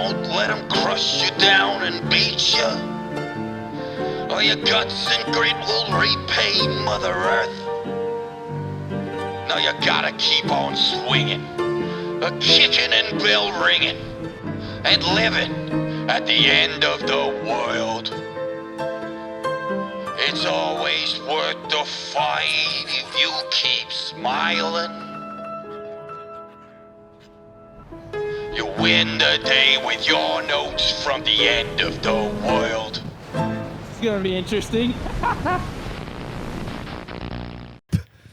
won't let them crush you down and beat you. Or your guts and grit will repay Mother Earth. Now you gotta keep on swinging, kicking and bell ringing, and living at the end of the world. It's always worth the fight if you keep smiling. You win the day with your notes from the end of the world. It's gonna be interesting.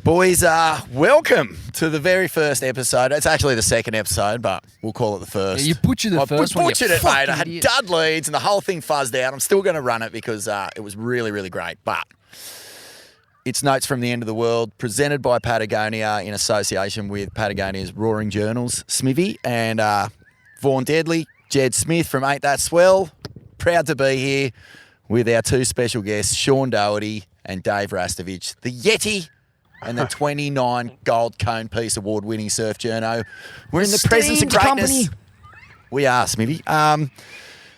Boys, welcome to the very first episode. It's actually the second episode, but we'll call it the first. Yeah, you butchered the first one. Butchered it, mate. I had dud leads and the whole thing fuzzed out. I'm still going to run it because it was really, really great. But it's Notes from the End of the World, presented by Patagonia in association with Patagonia's Roaring Journals, Smithy, and Vaughan Deadly, Jed Smith from Ain't That Swell. Proud to be here with our two special guests, Sean Doherty and Dave Rastovich, the Yeti and the 29 Gold Cone Piece Award-winning surf journo. We're in the presence of greatness. Company. We are, Smithy.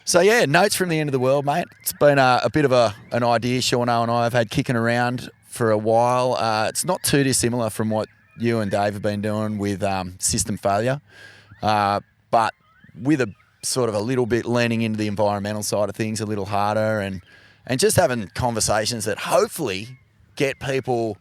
So, yeah, Notes from the End of the World, mate. It's been a bit of an idea Seano and I have had kicking around for a while. It's not too dissimilar from what you and Dave have been doing with system failure, but with a sort of a little bit leaning into the environmental side of things a little harder and just having conversations that hopefully get people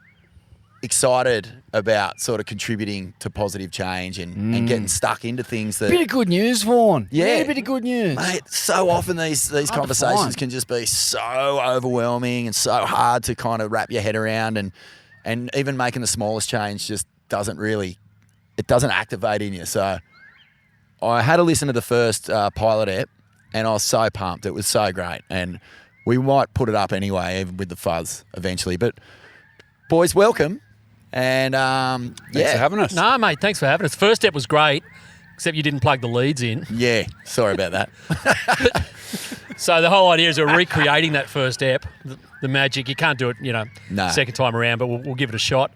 excited about sort of contributing to positive change and getting stuck into things that... Bit of good news, Vaughan. Yeah. A bit of good news. Mate, so often these conversations can just be so overwhelming and so hard to kind of wrap your head around and even making the smallest change just doesn't activate in you. So I had to listen to the first pilot ep and I was so pumped. It was so great. And we might put it up anyway, even with the fuzz eventually. But boys, welcome. And Thanks for having us. No, mate, thanks for having us. First step was great, except you didn't plug the leads in. Yeah, sorry about that. So the whole idea is we're recreating that first step, the magic. You can't do it, second time around, but we'll give it a shot.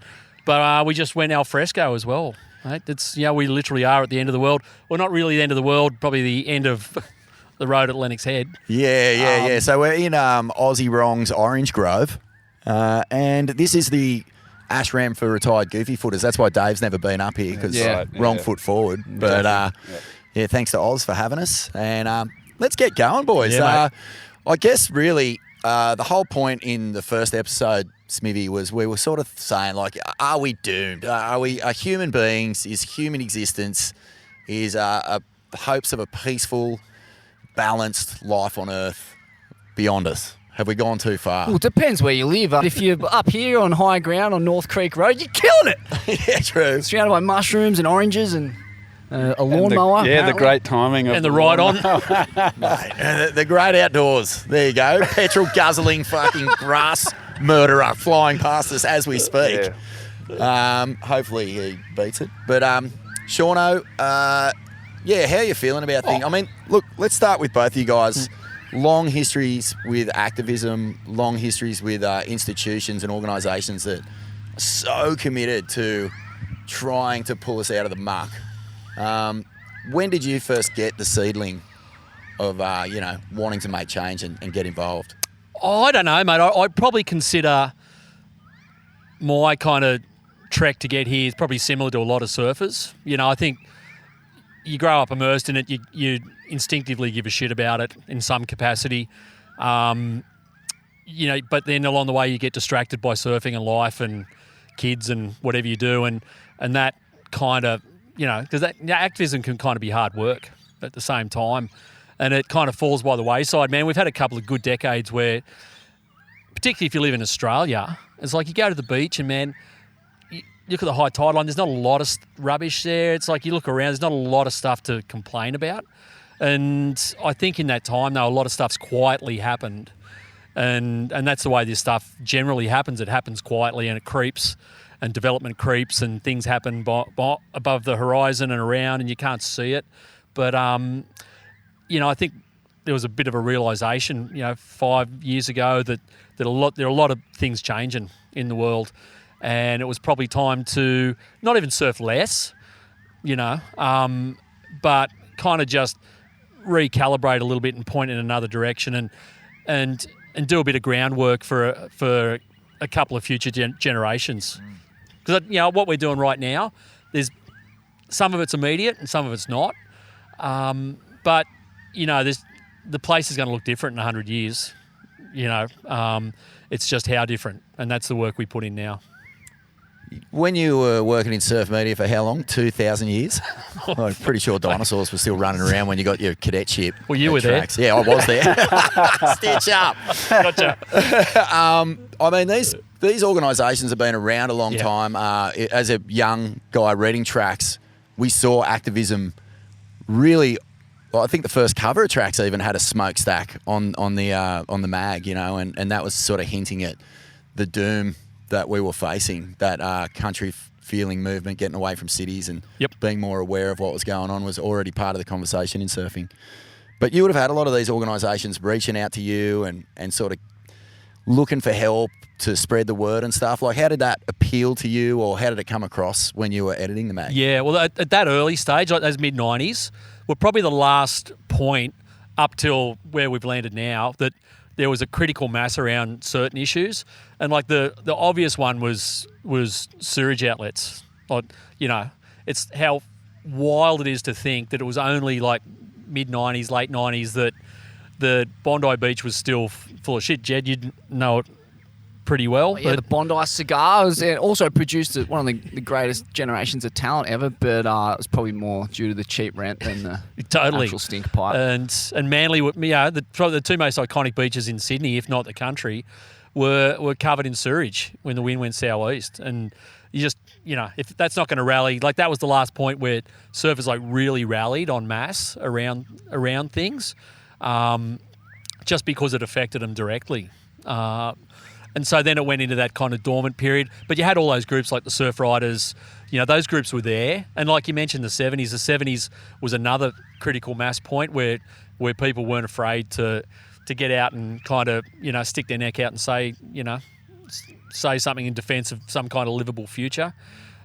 But we just went al fresco as well. Right? It's we literally are at the end of the world. Well, not really the end of the world, probably the end of the road at Lennox Head. Yeah. So we're in Aussie Wrong's Orange Grove, and this is the ashram for retired goofy footers. That's why Dave's never been up here because wrong foot forward. But thanks to Oz for having us. And let's get going, boys. Yeah, I guess really the whole point in the first episode, Smithy, was we were sort of saying, like, are we doomed? Are human beings? Is human existence? Is the hopes of a peaceful, balanced life on Earth beyond us? Have we gone too far? Well, it depends where you live. If you're up here on high ground on North Creek Road, you're killing it. Yeah, true. Surrounded by mushrooms and oranges and a lawnmower. The great timing of and the ride on. Mate, the great outdoors. There you go. Petrol guzzling fucking grass murderer flying past us as we speak. Yeah. Hopefully he beats it. But Shauno, how are you feeling about things? I mean, look, let's start with both of you guys. Long histories with activism, long histories with institutions and organisations that are so committed to trying to pull us out of the muck. When did you first get the seedling of, wanting to make change and get involved? Oh, I don't know, mate. I'd probably consider my kind of trek to get here is probably similar to a lot of surfers. I think you grow up immersed in it, you instinctively give a shit about it in some capacity. But then along the way you get distracted by surfing and life and kids and whatever you do. And that kind of, because that activism can kind of be hard work at the same time. And it kind of falls by the wayside, man. We've had a couple of good decades where, particularly if you live in Australia, it's like you go to the beach and, man, you look at the high tide line, there's not a lot of rubbish there. It's like you look around, there's not a lot of stuff to complain about. And I think in that time, though, a lot of stuff's quietly happened. And that's the way this stuff generally happens. It happens quietly and it creeps and development creeps and things happen above the horizon and around and you can't see it. But, I think there was a bit of a realisation, 5 years ago that there are a lot of things changing in the world. And it was probably time to not even surf less, but kind of just recalibrate a little bit and point in another direction and do a bit of groundwork for a couple of future generations. Because what we're doing right now, there's some of it's immediate and some of it's not. But the place is going to look different in 100 years. It's just how different, and that's the work we put in now. When you were working in surf media for how long? 2,000 years? I'm pretty sure dinosaurs were still running around when you got your cadetship. Well, you were tracks. There. Yeah, I was there. Stitch up. Gotcha. I mean, these organisations have been around a long time. As a young guy reading tracks, we saw activism really. Well, I think the first cover of tracks even had a smokestack on the mag, and that was sort of hinting at the doom that we were facing, that country feeling movement, getting away from cities and being more aware of what was going on was already part of the conversation in surfing. But you would have had a lot of these organisations reaching out to you and sort of looking for help to spread the word and stuff. Like, how did that appeal to you, or how did it come across when you were editing the mag? Yeah, well, at that early stage, like those mid-90s, were probably the last point up till where we've landed now that there was a critical mass around certain issues. And like the obvious one was sewage outlets. Like, it's how wild it is to think that it was only like mid-90s, late 90s that the Bondi Beach was still full of shit. Jed, you'd know it pretty well. Yeah, the Bondi cigars, and also produced one of the greatest generations of talent ever, but it was probably more due to the cheap rent than the actual stink pipe. And Manly, the two most iconic beaches in Sydney, if not the country, were covered in sewage when the wind went southeast. And you just, if that's not going to rally, like that was the last point where surfers like really rallied en masse around things, just because it affected them directly. And so then it went into that kind of dormant period. But you had all those groups like the Surf Riders, those groups were there. And like you mentioned, the 70s was another critical mass point where people weren't afraid to get out and kind of, stick their neck out and say something in defence of some kind of livable future.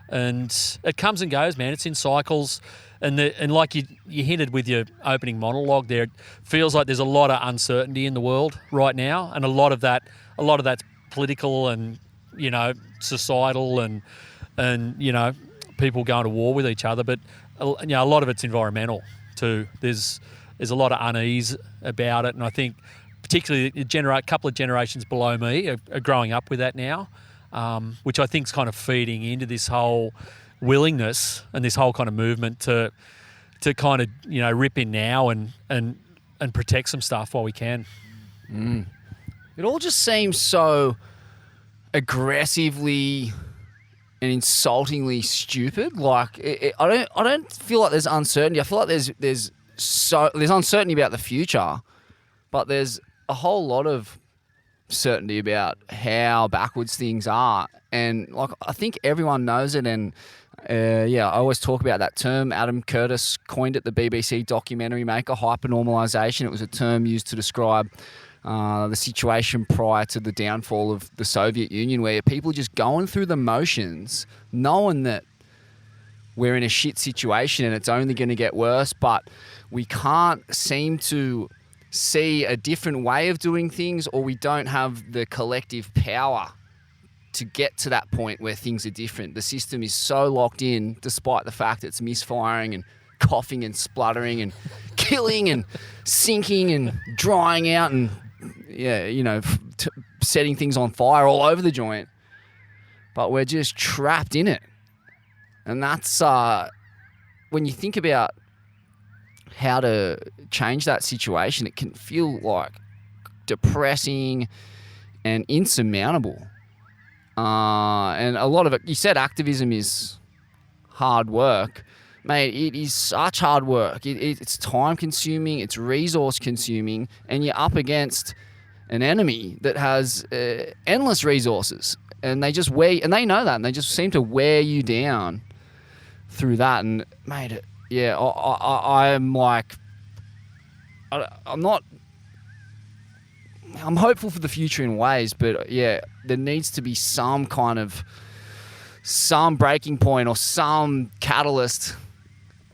And it comes and goes, man. It's in cycles. And like you hinted with your opening monologue there, it feels like there's a lot of uncertainty in the world right now. And a lot of that's political and societal and people going to war with each other, but a lot of it's environmental too. There's a lot of unease about it, and I think particularly a couple of generations below me are growing up with that now, which I think is kind of feeding into this whole willingness and this whole kind of movement to kind of rip in now and protect some stuff while we can. It all just seems so aggressively and insultingly stupid. Like I don't feel like there's uncertainty. I feel like there's uncertainty about the future, but there's a whole lot of certainty about how backwards things are. And like I think everyone knows it. And I always talk about that term. Adam Curtis coined it, the BBC documentary maker, hypernormalisation. It was a term used to describe the situation prior to the downfall of the Soviet Union, where people just going through the motions, knowing that we're in a shit situation and it's only going to get worse, but we can't seem to see a different way of doing things, or we don't have the collective power to get to that point where things are different. The system is so locked in, despite the fact it's misfiring and coughing and spluttering and killing and sinking and drying out and setting things on fire all over the joint. But we're just trapped in it. And that's when you think about how to change that situation, it can feel like depressing and insurmountable. And a lot of it, you said activism is hard work. Mate, it is such hard work. It's time consuming, it's resource consuming, and you're up against an enemy that has endless resources. And they just they know that, and they just seem to wear you down through that. And mate, I'm hopeful for the future in ways, but there needs to be some breaking point or some catalyst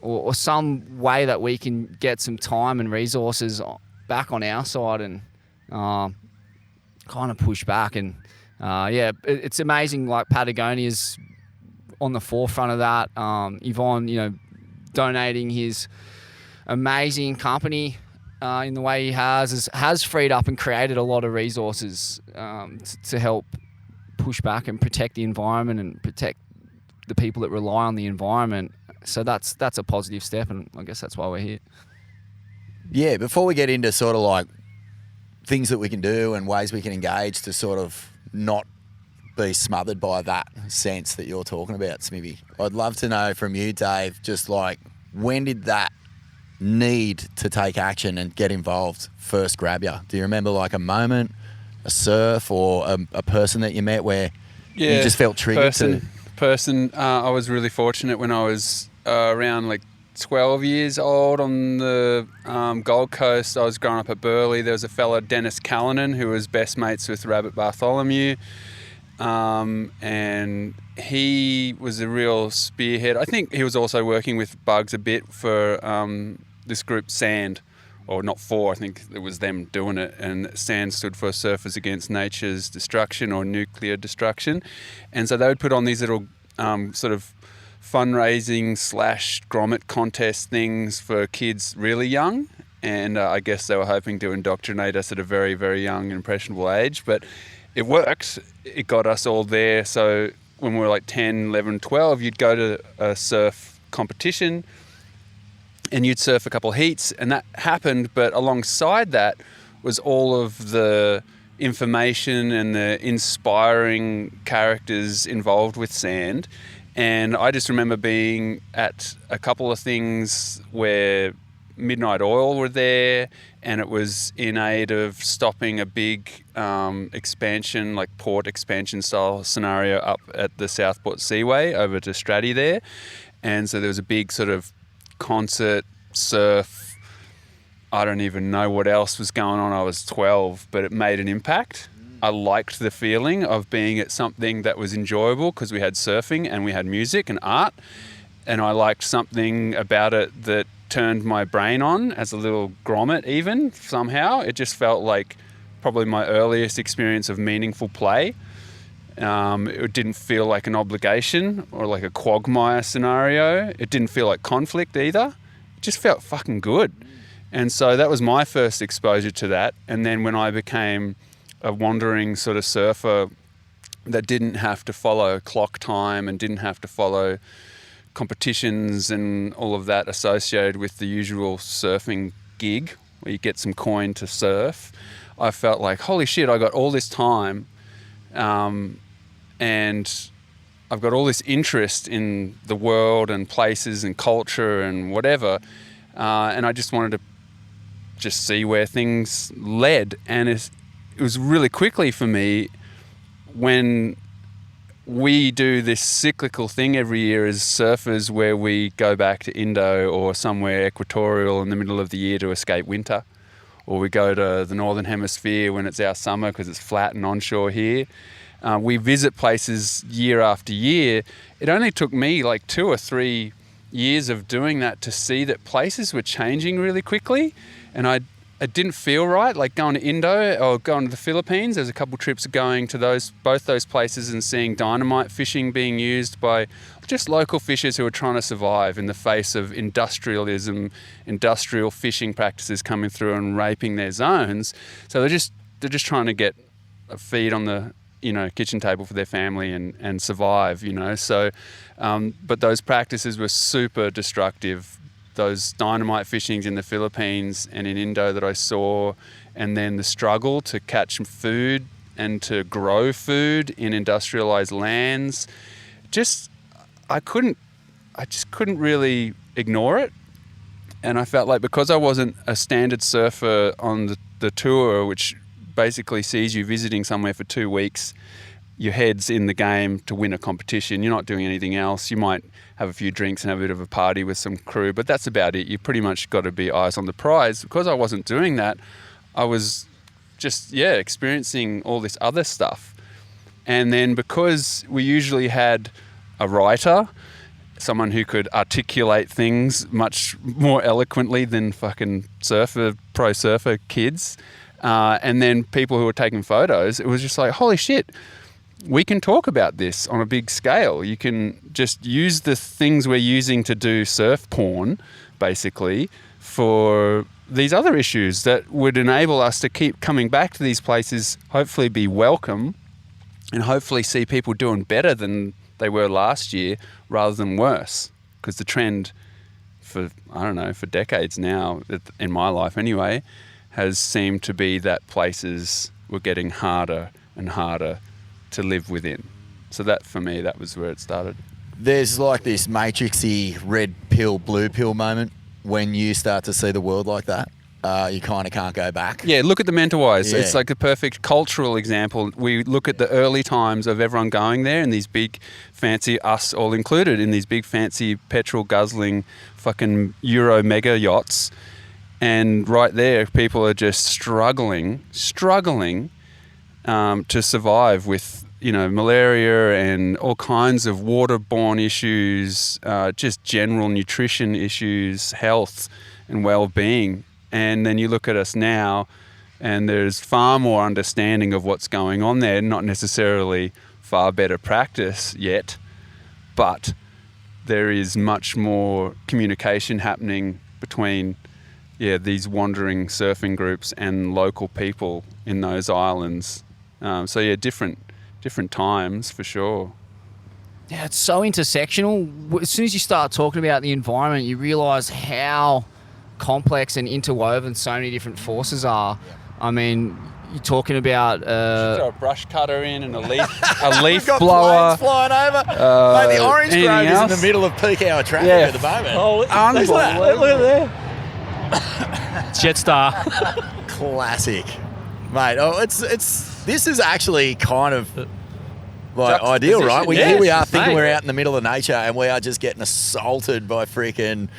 or some way that we can get some time and resources back on our side and kind of push back. And it's amazing. Like Patagonia's on the forefront of that. Vaughan, donating his amazing company in the way he has freed up and created a lot of resources to help push back and protect the environment and protect the people that rely on the environment. So that's a positive step, and I guess that's why we're here. Yeah, before we get into sort of like things that we can do and ways we can engage to sort of not be smothered by that sense that you're talking about, Smithy, I'd love to know from you, Dave, just like when did that need to take action and get involved first grab you? Do you remember like a moment, a surf, or a person that you met where you just felt triggered? I was really fortunate when I was around like 12 years old on the Gold Coast. I was growing up at Burleigh. There was a fella, Dennis Callanan, who was best mates with Rabbit Bartholomew. And he was a real spearhead. I think he was also working with Bugs a bit for this group SAND, or not for, I think it was them doing it. And SAND stood for Surfers Against Nature's Destruction or Nuclear Destruction. And so they would put on these little sort of fundraising / grommet contest things for kids really young. And I guess they were hoping to indoctrinate us at a very, very young, impressionable age. But it worked. It got us all there. So when we were like 10, 11, 12, you'd go to a surf competition and you'd surf a couple heats, and that happened. But alongside that was all of the information and the inspiring characters involved with sand. And I just remember being at a couple of things where Midnight Oil were there, and it was in aid of stopping a big expansion, like port expansion style scenario up at the Southport Seaway over to Stratty there. And so there was a big sort of concert, surf, I don't even know what else was going on. I was 12, but it made an impact. I liked the feeling of being at something that was enjoyable because we had surfing and we had music and art. And I liked something about it that turned my brain on as a little grommet even, somehow. It just felt like probably my earliest experience of meaningful play. It didn't feel like an obligation or like a quagmire scenario. It didn't feel like conflict either. It just felt fucking good. And so that was my first exposure to that. And then when I became a wandering sort of surfer that didn't have to follow clock time and didn't have to follow competitions and all of that associated with the usual surfing gig where you get some coin to surf, I felt like, holy shit, I got all this time and I've got all this interest in the world and places and culture and whatever, and I just wanted to just see where things led. And it was really quickly for me when we do this cyclical thing every year as surfers where we go back to Indo or somewhere equatorial in the middle of the year to escape winter, or we go to the Northern Hemisphere when it's our summer because it's flat and onshore here. We visit places year after year. It only took me like 2 or 3 years of doing that to see that places were changing really quickly, and it didn't feel right, like going to Indo or going to the Philippines. There's a couple trips going to both those places and seeing dynamite fishing being used by just local fishers who are trying to survive in the face of industrialism, industrial fishing practices coming through and raping their zones. So they're just trying to get a feed on the kitchen table for their family and survive. So, but those practices were super destructive. Those dynamite fishings in the Philippines and in Indo that I saw, and then the struggle to catch food and to grow food in industrialized lands, I just couldn't really ignore it. And I felt like because I wasn't a standard surfer on the tour, which basically sees you visiting somewhere for 2 weeks, your head's in the game to win a competition. You're not doing anything else. You might have a few drinks and have a bit of a party with some crew, but that's about it. You pretty much got to be eyes on the prize. Because I wasn't doing that, I was just, experiencing all this other stuff. And then because we usually had a writer, someone who could articulate things much more eloquently than fucking pro surfer kids. And then people who were taking photos, it was just like, holy shit, we can talk about this on a big scale. You can just use the things we're using to do surf porn, basically, for these other issues that would enable us to keep coming back to these places, hopefully be welcome, and hopefully see people doing better than they were last year rather than worse. Because the trend for decades now, in my life anyway, has seemed to be that places were getting harder and harder to live within. So that, for me, that was where it started. There's like this matrixy red pill, blue pill moment when you start to see the world like that. You kind of can't go back. Yeah, look at the Mentawais. Yeah. It's like a perfect cultural example. We look at the early times of everyone going there in these big, fancy, us all included, in these big, fancy, petrol-guzzling fucking Euro mega yachts. And right there, people are just struggling to survive with, malaria and all kinds of waterborne issues, just general nutrition issues, health and well-being. And then you look at us now and there's far more understanding of what's going on there, not necessarily far better practice yet, but there is much more communication happening between these wandering surfing groups and local people in those islands. Different times for sure. Yeah, it's so intersectional. As soon as you start talking about the environment, you realise how complex and interwoven so many different forces are. Yeah. I mean, you're talking about throw a brush cutter in and a leaf We've got blower planes flying over. Mate, the orange grove is in the middle of peak hour traffic at the moment. Oh, look at there. Jetstar. Classic, mate. Oh, it's this is actually kind of like ideal, right? Here we are thinking we're out in the middle of nature and we are just getting assaulted by freaking,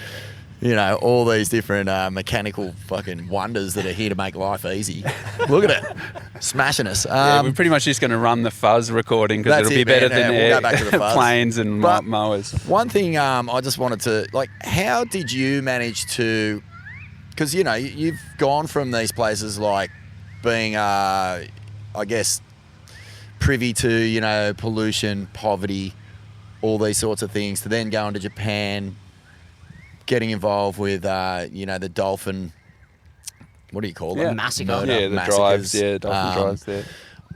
all these different mechanical fucking wonders that are here to make life easy. Look at it, smashing us. We're pretty much just going to run the fuzz recording because it'll be better than we'll go back to the fuzz. Planes and mowers. One thing I just wanted to, how did you manage to, because, you've gone from these places like being, I guess, privy to, pollution, poverty, all these sorts of things, to then going to Japan, getting involved with, the dolphin, what do you call them? Massacre. The massacres. drives, dolphin drives there.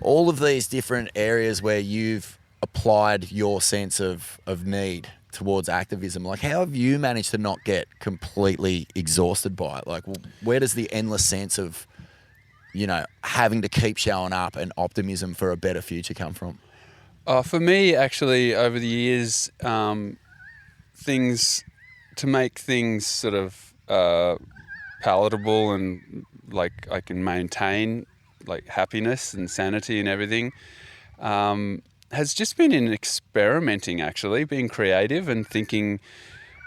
All of these different areas where you've applied your sense of need towards activism. How have you managed to not get completely exhausted by it? Where does the endless sense of, having to keep showing up and optimism for a better future come from? For me, actually, over the years, to make things sort of palatable and I can maintain happiness and sanity and everything, has just been in experimenting, actually, being creative and thinking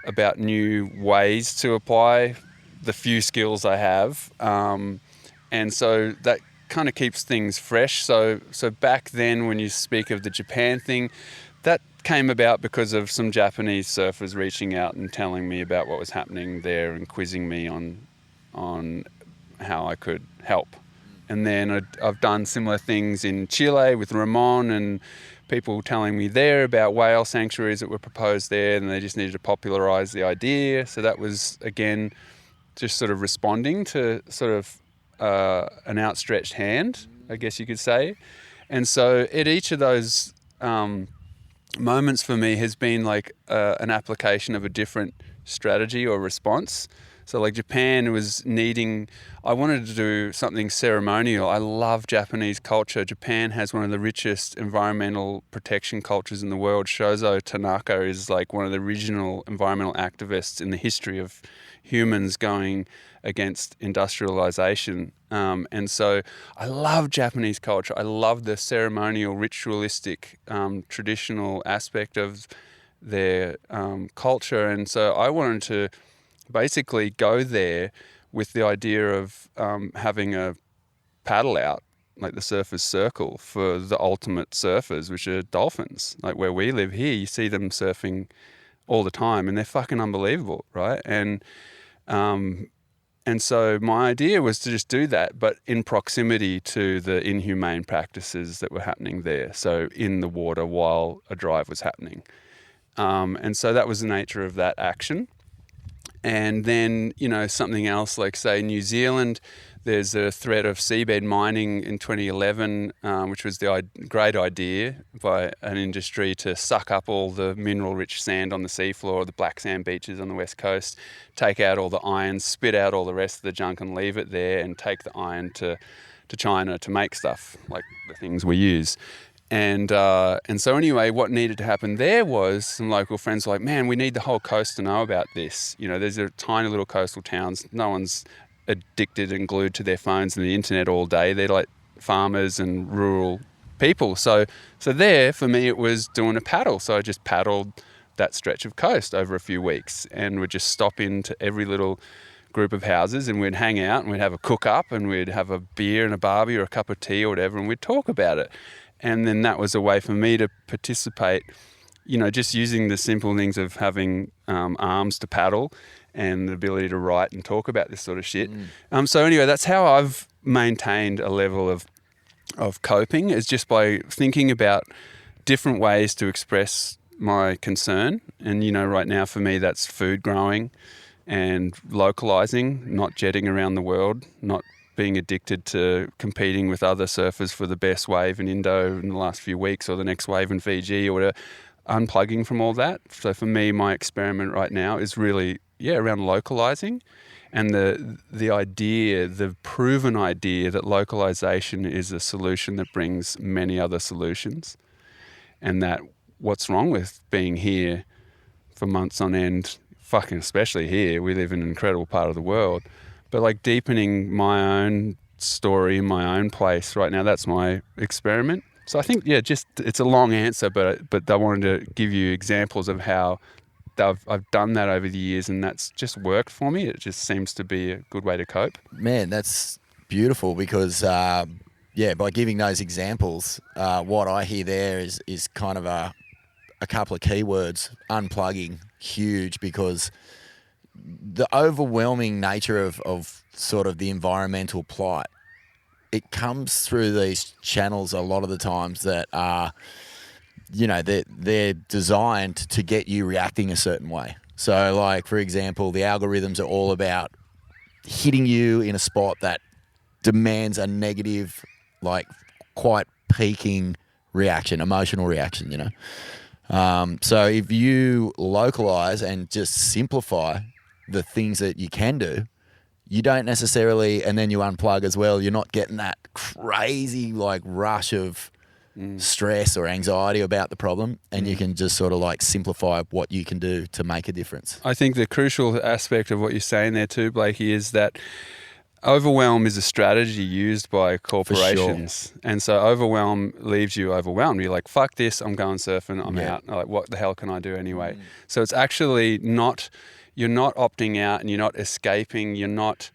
about new ways to apply the few skills I have. And so that kind of keeps things fresh. So back then, when you speak of the Japan thing, that came about because of some Japanese surfers reaching out and telling me about what was happening there and quizzing me on how I could help. And then I've done similar things in Chile with Ramon and people telling me there about whale sanctuaries that were proposed there, and they just needed to popularise the idea. So that was, again, just sort of responding to sort of an outstretched hand, I guess you could say. And so at each of those moments for me has been an application of a different strategy or response. So Japan was I wanted to do something ceremonial. I love Japanese culture. Japan has one of the richest environmental protection cultures in the world. Shozo Tanaka is one of the original environmental activists in the history of humans going against industrialization. And so I love Japanese culture. I love the ceremonial, ritualistic, traditional aspect of their culture. And so I wanted to basically go there with the idea of having a paddle out, the surfers' circle for the ultimate surfers, which are dolphins. Where we live here, you see them surfing all the time, and they're fucking unbelievable, right? And so my idea was to just do that, but in proximity to the inhumane practices that were happening there. So in the water while a drive was happening. And so that was the nature of that action. And then, something else like, say, New Zealand, there's a threat of seabed mining in 2011, which was the great idea by an industry to suck up all the mineral-rich sand on the seafloor, the black sand beaches on the west coast, take out all the iron, spit out all the rest of the junk and leave it there, and take the iron to China to make stuff like the things we use. And so anyway, what needed to happen there was some local friends were like, man, we need the whole coast to know about this. There's a tiny little coastal towns. No one's addicted and glued to their phones and the internet all day. They're like farmers and rural people. So there, for me, it was doing a paddle. So I just paddled that stretch of coast over a few weeks and would just stop into every little group of houses and we'd hang out and we'd have a cook up and we'd have a beer and a barbie or a cup of tea or whatever and we'd talk about it. And then that was a way for me to participate, just using the simple things of having arms to paddle and the ability to write and talk about this sort of shit. So anyway, that's how I've maintained a level of coping, is just by thinking about different ways to express my concern. And, right now for me, that's food growing and localizing, not jetting around the world, not being addicted to competing with other surfers for the best wave in Indo in the last few weeks or the next wave in Fiji or whatever, unplugging from all that. So for me, my experiment right now is really, around localizing and the idea, the proven idea that localization is a solution that brings many other solutions, and that what's wrong with being here for months on end, fucking especially here, we live in an incredible part of the world, but like deepening my own story in my own place right now, that's my experiment. So I think, it's a long answer, but I wanted to give you examples of how I've done that over the years, and that's just worked for me. It just seems to be a good way to cope. Man, that's beautiful because, by giving those examples, what I hear there is kind of a couple of keywords. Unplugging, huge, because the overwhelming nature of sort of the environmental plight, it comes through these channels a lot of the times that are, they're designed to get you reacting a certain way. So like, for example, the algorithms are all about hitting you in a spot that demands a negative, like quite peaking reaction, emotional reaction, So if you localize and just simplify the things that you can do, you don't necessarily, and then you unplug as well, you're not getting that crazy like rush of stress or anxiety about the problem, and you can just sort of like simplify what you can do to make a difference. I think the crucial aspect of what you're saying there too, Blakey, is that overwhelm is a strategy used by corporations. For sure. And so overwhelm leaves you overwhelmed. You're like, fuck this, I'm going surfing, I'm out. Like, what the hell can I do anyway? So it's actually not, you're not opting out and you're not escaping, you're not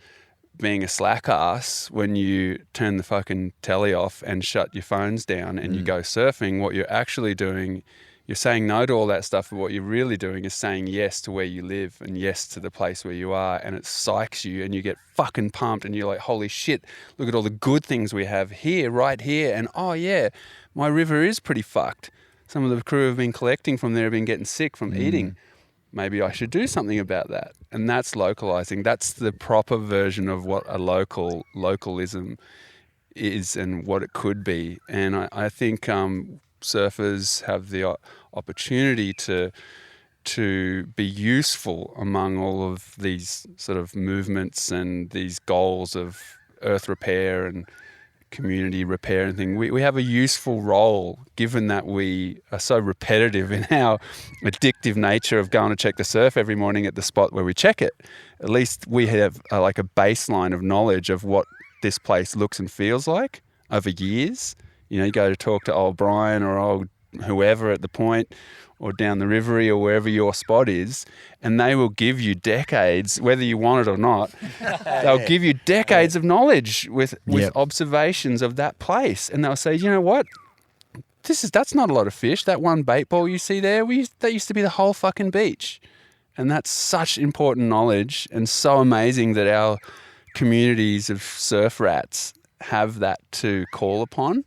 being a slack ass when you turn the fucking telly off and shut your phones down and you go surfing. What you're actually doing, you're saying no to all that stuff, but what you're really doing is saying yes to where you live and yes to the place where you are, and it psychs you and you get fucking pumped and you're like, holy shit, look at all the good things we have here, right here, and oh yeah, my river is pretty fucked. Some of the crew have been collecting from there, have been getting sick from eating. Maybe I should do something about that. And that's localizing. That's the proper version of what a localism is and what it could be. And I think surfers have the opportunity to be useful among all of these sort of movements and these goals of earth repair and community repair and thing. We have a useful role, given that we are so repetitive in our addictive nature of going to check the surf every morning at the spot where we check it. At least we have like a baseline of knowledge of what this place looks and feels like over years. You go to talk to old Brian or old whoever at the point or down the rivery or wherever your spot is, and they will give you decades, whether you want it or not, they'll give you decades of knowledge with observations of that place. And they'll say, you know what? that's not a lot of fish. That one bait ball you see there, that used to be the whole fucking beach. And that's such important knowledge, and so amazing that our communities of surf rats have that to call upon.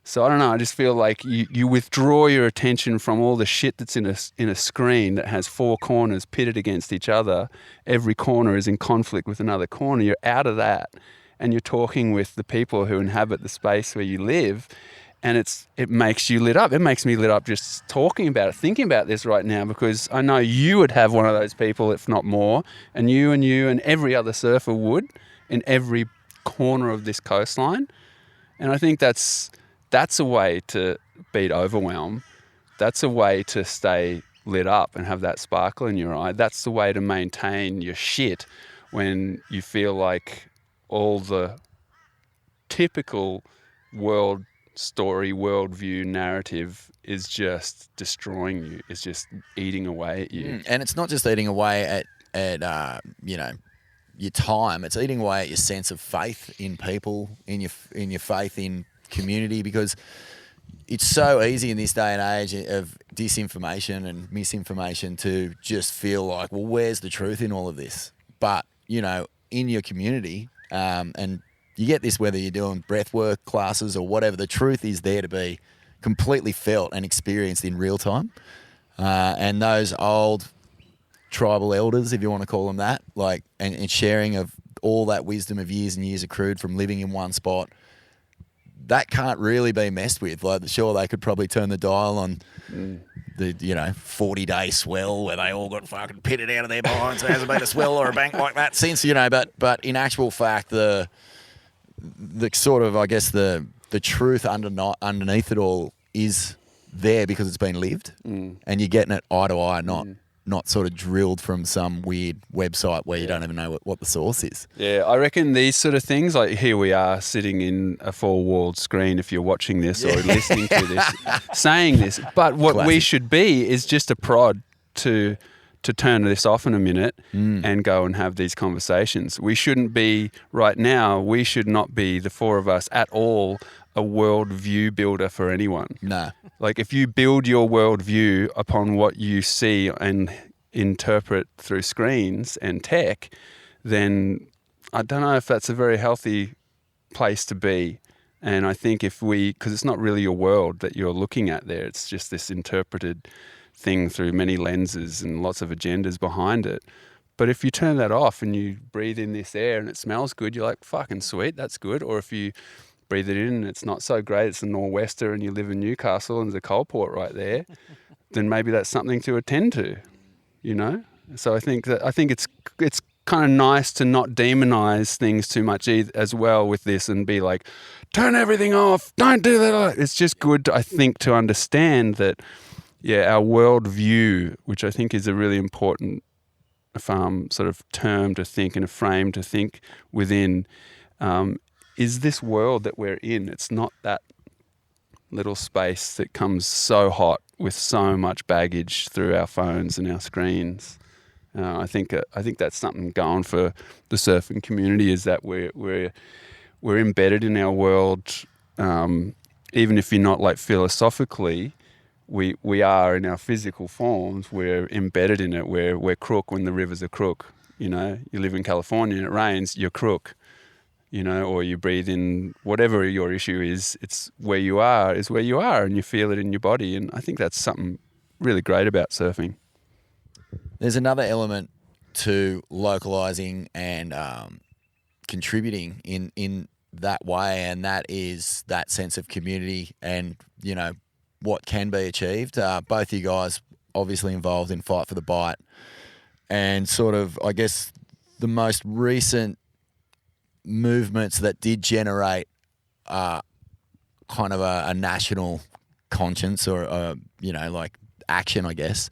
So I don't know, I just feel like you withdraw your attention from all the shit that's in a screen that has four corners pitted against each other. Every corner is in conflict with another corner. You're out of that, and you're talking with the people who inhabit the space where you live, and it makes you lit up. It makes me lit up just talking about it, thinking about this right now, because I know you would have one of those people, if not more, and you and every other surfer would, in every corner of this coastline. And I think that's a way to beat overwhelm. That's a way to stay lit up and have that sparkle in your eye. That's the way to maintain your shit when you feel like all the typical world story, worldview, narrative is just destroying you. It's just eating away at you. And it's not just eating away at your time. It's eating away at your sense of faith in people, in your faith in community, because it's so easy in this day and age of disinformation and misinformation to just feel like, well, where's the truth in all of this? But, in your community, and you get this whether you're doing breathwork classes or whatever, the truth is there to be completely felt and experienced in real time. And those old tribal elders, if you want to call them that, like, and sharing of all that wisdom of years and years accrued from living in one spot, that can't really be messed with. Like, sure, they could probably turn the dial on the 40-day swell where they all got fucking pitted out of their minds. There hasn't been a swell or a bank like that since, but in actual fact, the sort of, I guess, the truth underneath it all is there because it's been lived, and you're getting it eye to eye, not sort of drilled from some weird website where you don't even know what the source is. Yeah, I reckon these sort of things, like here we are sitting in a four-walled screen if you're watching this or listening to this, saying this. But what we should be is just a prod to turn this off in a minute and go and have these conversations. We shouldn't be, right now, we should not be, the four of us, at all a world view builder for anyone. No. Like, if you build your world view upon what you see and interpret through screens and tech, then I don't know if that's a very healthy place to be. And I think because it's not really your world that you're looking at there, it's just this interpreted thing through many lenses and lots of agendas behind it. But if you turn that off and you breathe in this air and it smells good, you're like, fucking sweet, that's good. Or if you breathe it in and it's not so great, it's a nor'wester and you live in Newcastle and there's a coal port right there, then maybe that's something to attend to, So I think it's kind of nice to not demonize things too much as well with this and be like, turn everything off, don't do that. It's just good, I think, to understand that, our world view, which I think is a really important sort of term to think and a frame to think within, is this world that we're in. It's not that little space that comes so hot with so much baggage through our phones and our screens. I think that's something going for the surfing community, is that we're embedded in our world, even if you're not like philosophically. We are in our physical forms. We're embedded in it. We're crook when the rivers are crook. You live in California and it rains, you're crook. Or you breathe in whatever your issue is. It's where you are is where you are, and you feel it in your body. And I think that's something really great about surfing. There's another element to localizing and contributing in that way, and that is that sense of community and what can be achieved. Both you guys obviously involved in Fight for the Bight, and sort of, I guess, the most recent movements that did generate kind of a national conscience or like action, I guess.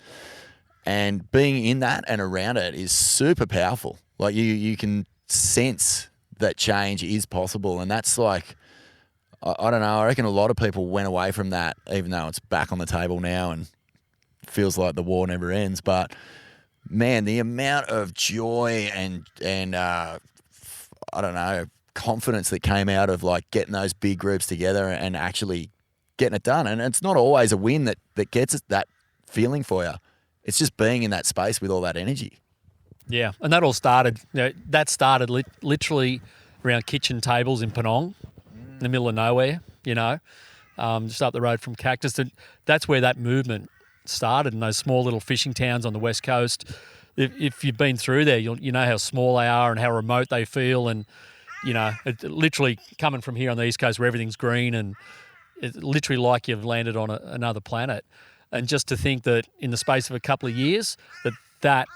And being in that and around it is super powerful. Like you can sense that change is possible, and that's like, I don't know, I reckon a lot of people went away from that, even though it's back on the table now and feels like the war never ends. But man, the amount of joy and I don't know, confidence that came out of like getting those big groups together and actually getting it done. And it's not always a win that gets it, that feeling for you. It's just being in that space with all that energy. Yeah, and that all started. That started literally around kitchen tables in Penong, in the middle of nowhere. Just up the road from Cactus. And that's where that movement started. In those small little fishing towns on the west coast. If you've been through there, you know how small they are and how remote they feel. And it literally coming from here on the east coast where everything's green and it's literally like you've landed on another planet. And just to think that in the space of a couple of years, that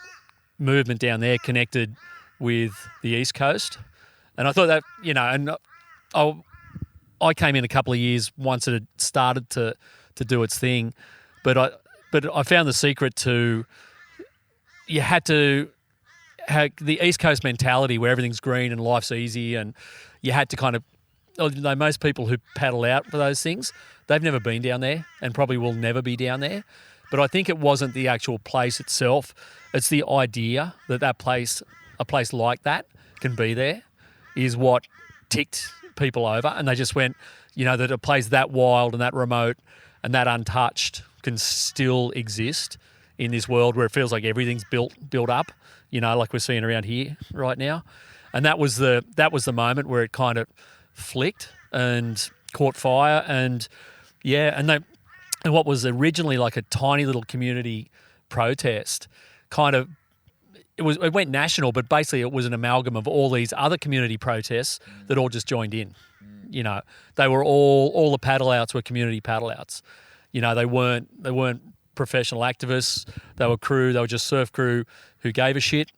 movement down there connected with the East Coast. And I thought that, and I came in a couple of years once it had started to do its thing. But I found the secret to, you had to have the East Coast mentality where everything's green and life's easy, and you had to kind of, most people who paddle out for those things, they've never been down there and probably will never be down there. But I think it wasn't the actual place itself. It's the idea that a place like that can be there is what ticked people over. And they just went, that a place that wild and that remote and that untouched can still exist in this world where it feels like everything's built up, like we're seeing around here right now. And that was the moment where it kind of flicked and caught fire. And and what was originally like a tiny little community protest it went national, but basically it was an amalgam of all these other community protests that all just joined in. They were all the paddle outs were community paddle outs. They weren't professional activists. They were just surf crew who gave a shit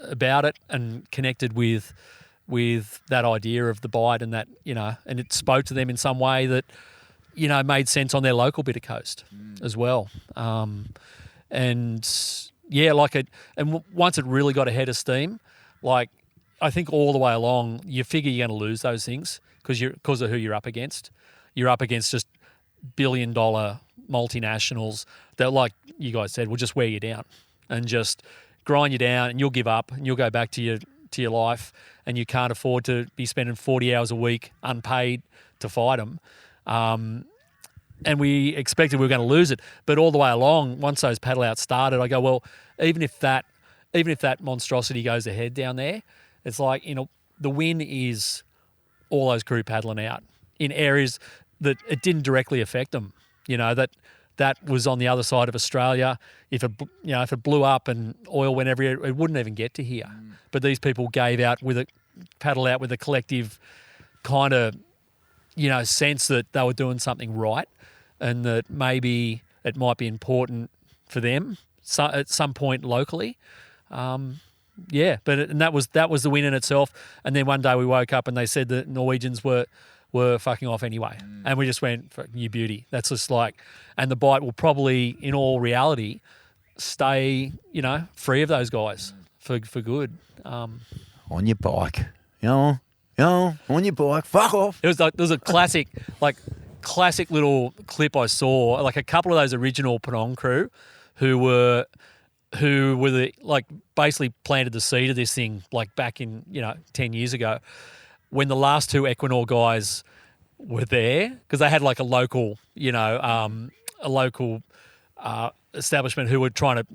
about it and connected with that idea of the Bight and that, and it spoke to them in some way that, made sense on their local bit of coast as well. And once it really got ahead of steam, like I think all the way along, you figure you're going to lose those things because of who you're up against. You're up against just billion-dollar multinationals that, like you guys said, will just wear you down and just grind you down, and you'll give up and you'll go back to your life, and you can't afford to be spending 40 hours a week unpaid to fight them. And we expected we were going to lose it, but all the way along, once those paddle outs started, I go, well, even if that monstrosity goes ahead down there, it's like, the win is all those crew paddling out in areas that it didn't directly affect them. That was on the other side of Australia. If it blew up and oil went everywhere, it wouldn't even get to here. But these people paddle out with a collective kind of, sense that they were doing something right, and that maybe it might be important for them at some point locally. But that was the win in itself. And then one day we woke up and they said that Norwegians were fucking off anyway. And we just went, you beauty. That's just like, and the Bight will probably, in all reality, stay, free of those guys for good. On your bike, on your bike, fuck off. There was a classic little clip I saw, like a couple of those original Penong crew who were basically planted the seed of this thing, like back in, 10 years ago, when the last two Equinor guys were there, because they had like a local establishment who were trying to,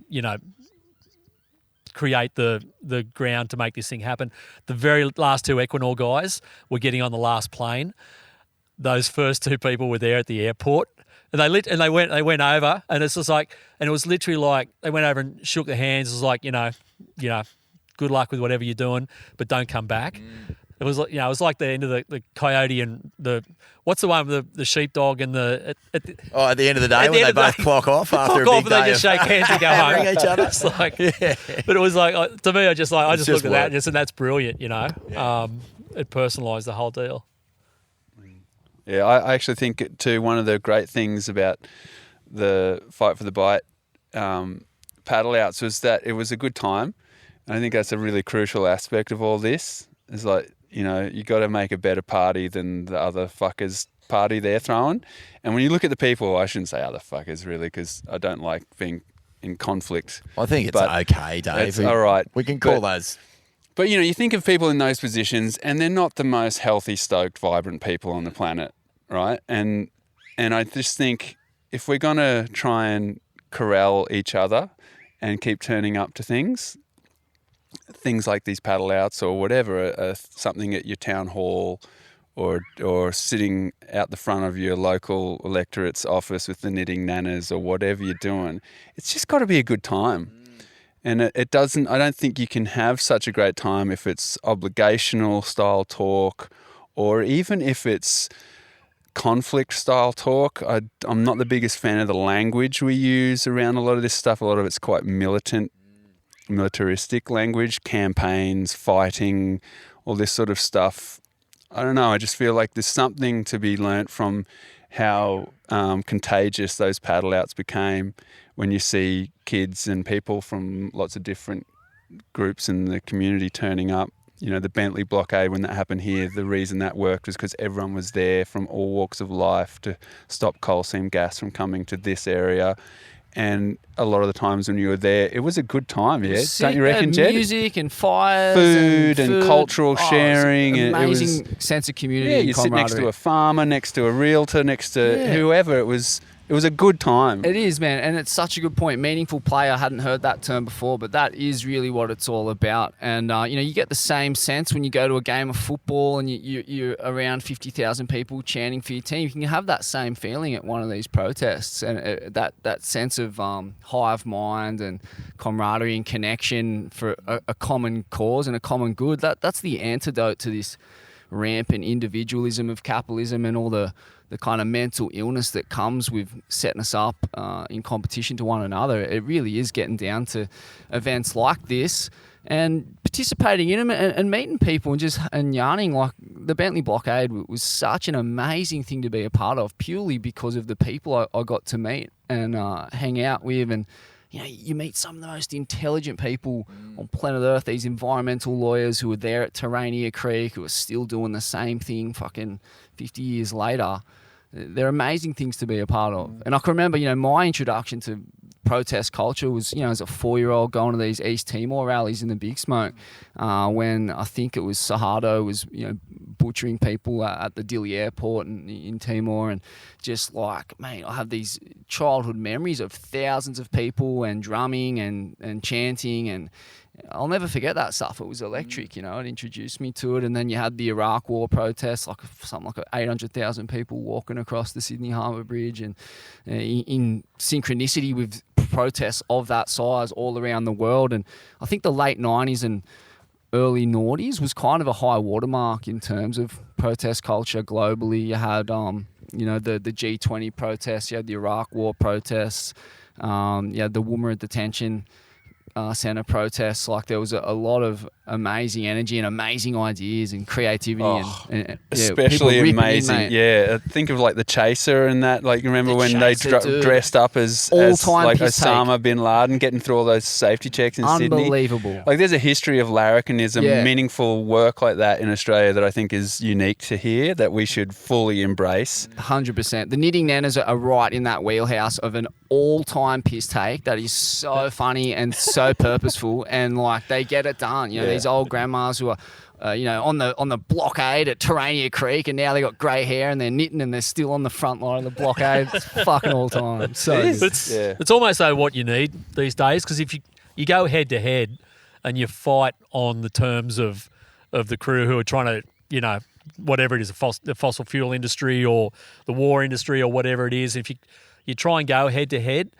create the ground to make this thing happen. The very last two Equinor guys were getting on the last plane. Those first two people were there at the airport, and they went over, and it's just like, and it was literally like they went over and shook their hands. It was like, good luck with whatever you're doing, but don't come back. It was like, it was like the end of the coyote and what's the one with the sheepdog and at the end of the day when they both clock off after a big day. They just shake hands and go home. Each other. It's like, but it was like, to me, I just looked at that and that's brilliant, Yeah. It personalised the whole deal. Yeah, I actually think too, one of the great things about the Fight for the Bight paddle outs was that it was a good time. And I think that's a really crucial aspect of all this. It's like, you got to make a better party than the other fuckers party they're throwing. And when you look at the people, I shouldn't say other fuckers really, because I don't like being in conflict. I think it's okay, Dave. It's all right. We can call those. But, you think of people in those positions and they're not the most healthy, stoked, vibrant people on the planet, right? And And I just think if we're going to try and corral each other and keep turning up to things like these paddle outs or whatever, something at your town hall or sitting out the front of your local electorate's office with the knitting nanas or whatever you're doing, it's just got to be a good time. And it doesn't, I don't think you can have such a great time if it's obligational style talk or even if it's conflict style talk. I'm not the biggest fan of the language we use around a lot of this stuff. A lot of it's quite militaristic language, campaigns, fighting, all this sort of stuff. I don't know. I just feel like there's something to be learnt from how contagious those paddle outs became when you see kids and people from lots of different groups in the community turning up. You know, the Bentley blockade, when that happened here, the reason that worked was because everyone was there from all walks of life to stop coal seam gas from coming to this area. And a lot of the times when you were there, it was a good time, yeah? Don't you reckon, Jed? Music and fires. Food and cultural sharing. Amazing sense of community and you sit next camaraderie. to a farmer, next to a realtor, next to whoever. It was a good time. It is, man, and it's such a good point. Meaningful play, I hadn't heard that term before, but that is really what it's all about. And, you get the same sense when you go to a game of football and you're around 50,000 people chanting for your team. You can have that same feeling at one of these protests, and that sense of hive mind and camaraderie and connection for a common cause and a common good. That's the antidote to this rampant individualism of capitalism and all the kind of mental illness that comes with setting us up in competition to one another. It really is getting down to events like this and participating in them and meeting people and yarning. Like the Bentley blockade was such an amazing thing to be a part of, purely because of the people I got to meet and hang out with. And you meet some of the most intelligent people on planet Earth, these environmental lawyers who were there at Terania Creek, who are still doing the same thing fucking 50 years later. They're amazing things to be a part of. And I can remember, my introduction to protest culture was, as a 4-year-old going to these East Timor rallies in the Big Smoke when I think it was Suharto was, butchering people at the Dili airport in Timor. And just like, mate, I have these childhood memories of thousands of people and drumming and chanting, and I'll never forget that stuff. It was electric, it introduced me to it. And then you had the Iraq War protests, like something like 800,000 people walking across the Sydney Harbour Bridge, and in synchronicity with protests of that size all around the world. And I think the late 90s and early noughties was kind of a high watermark in terms of protest culture globally. You had, the G20 protests, you had the Iraq War protests, you had the Woomera detention centre protests. Like there was a lot of amazing energy and amazing ideas and creativity and especially people amazing. Think of like the Chaser and that. Like remember when they dressed up as all-time like Osama bin Laden, getting through all those safety checks in Sydney. Unbelievable. Like there's a history of larrikinism, meaningful work like that in Australia that I think is unique to here, that we should fully embrace. 100%. The Knitting Nanas are right in that wheelhouse of an all-time piss take that is so funny and so purposeful, and like they get it done. These old grandmas who are on the blockade at Terania Creek, and now they got grey hair and they're knitting and they're still on the front line of the blockade. It's fucking all time. So it's almost though what you need these days, because if you go head to head and you fight on the terms of the crew who are trying to whatever it is, the fossil fuel industry or the war industry or whatever it is, if you try and go head to head,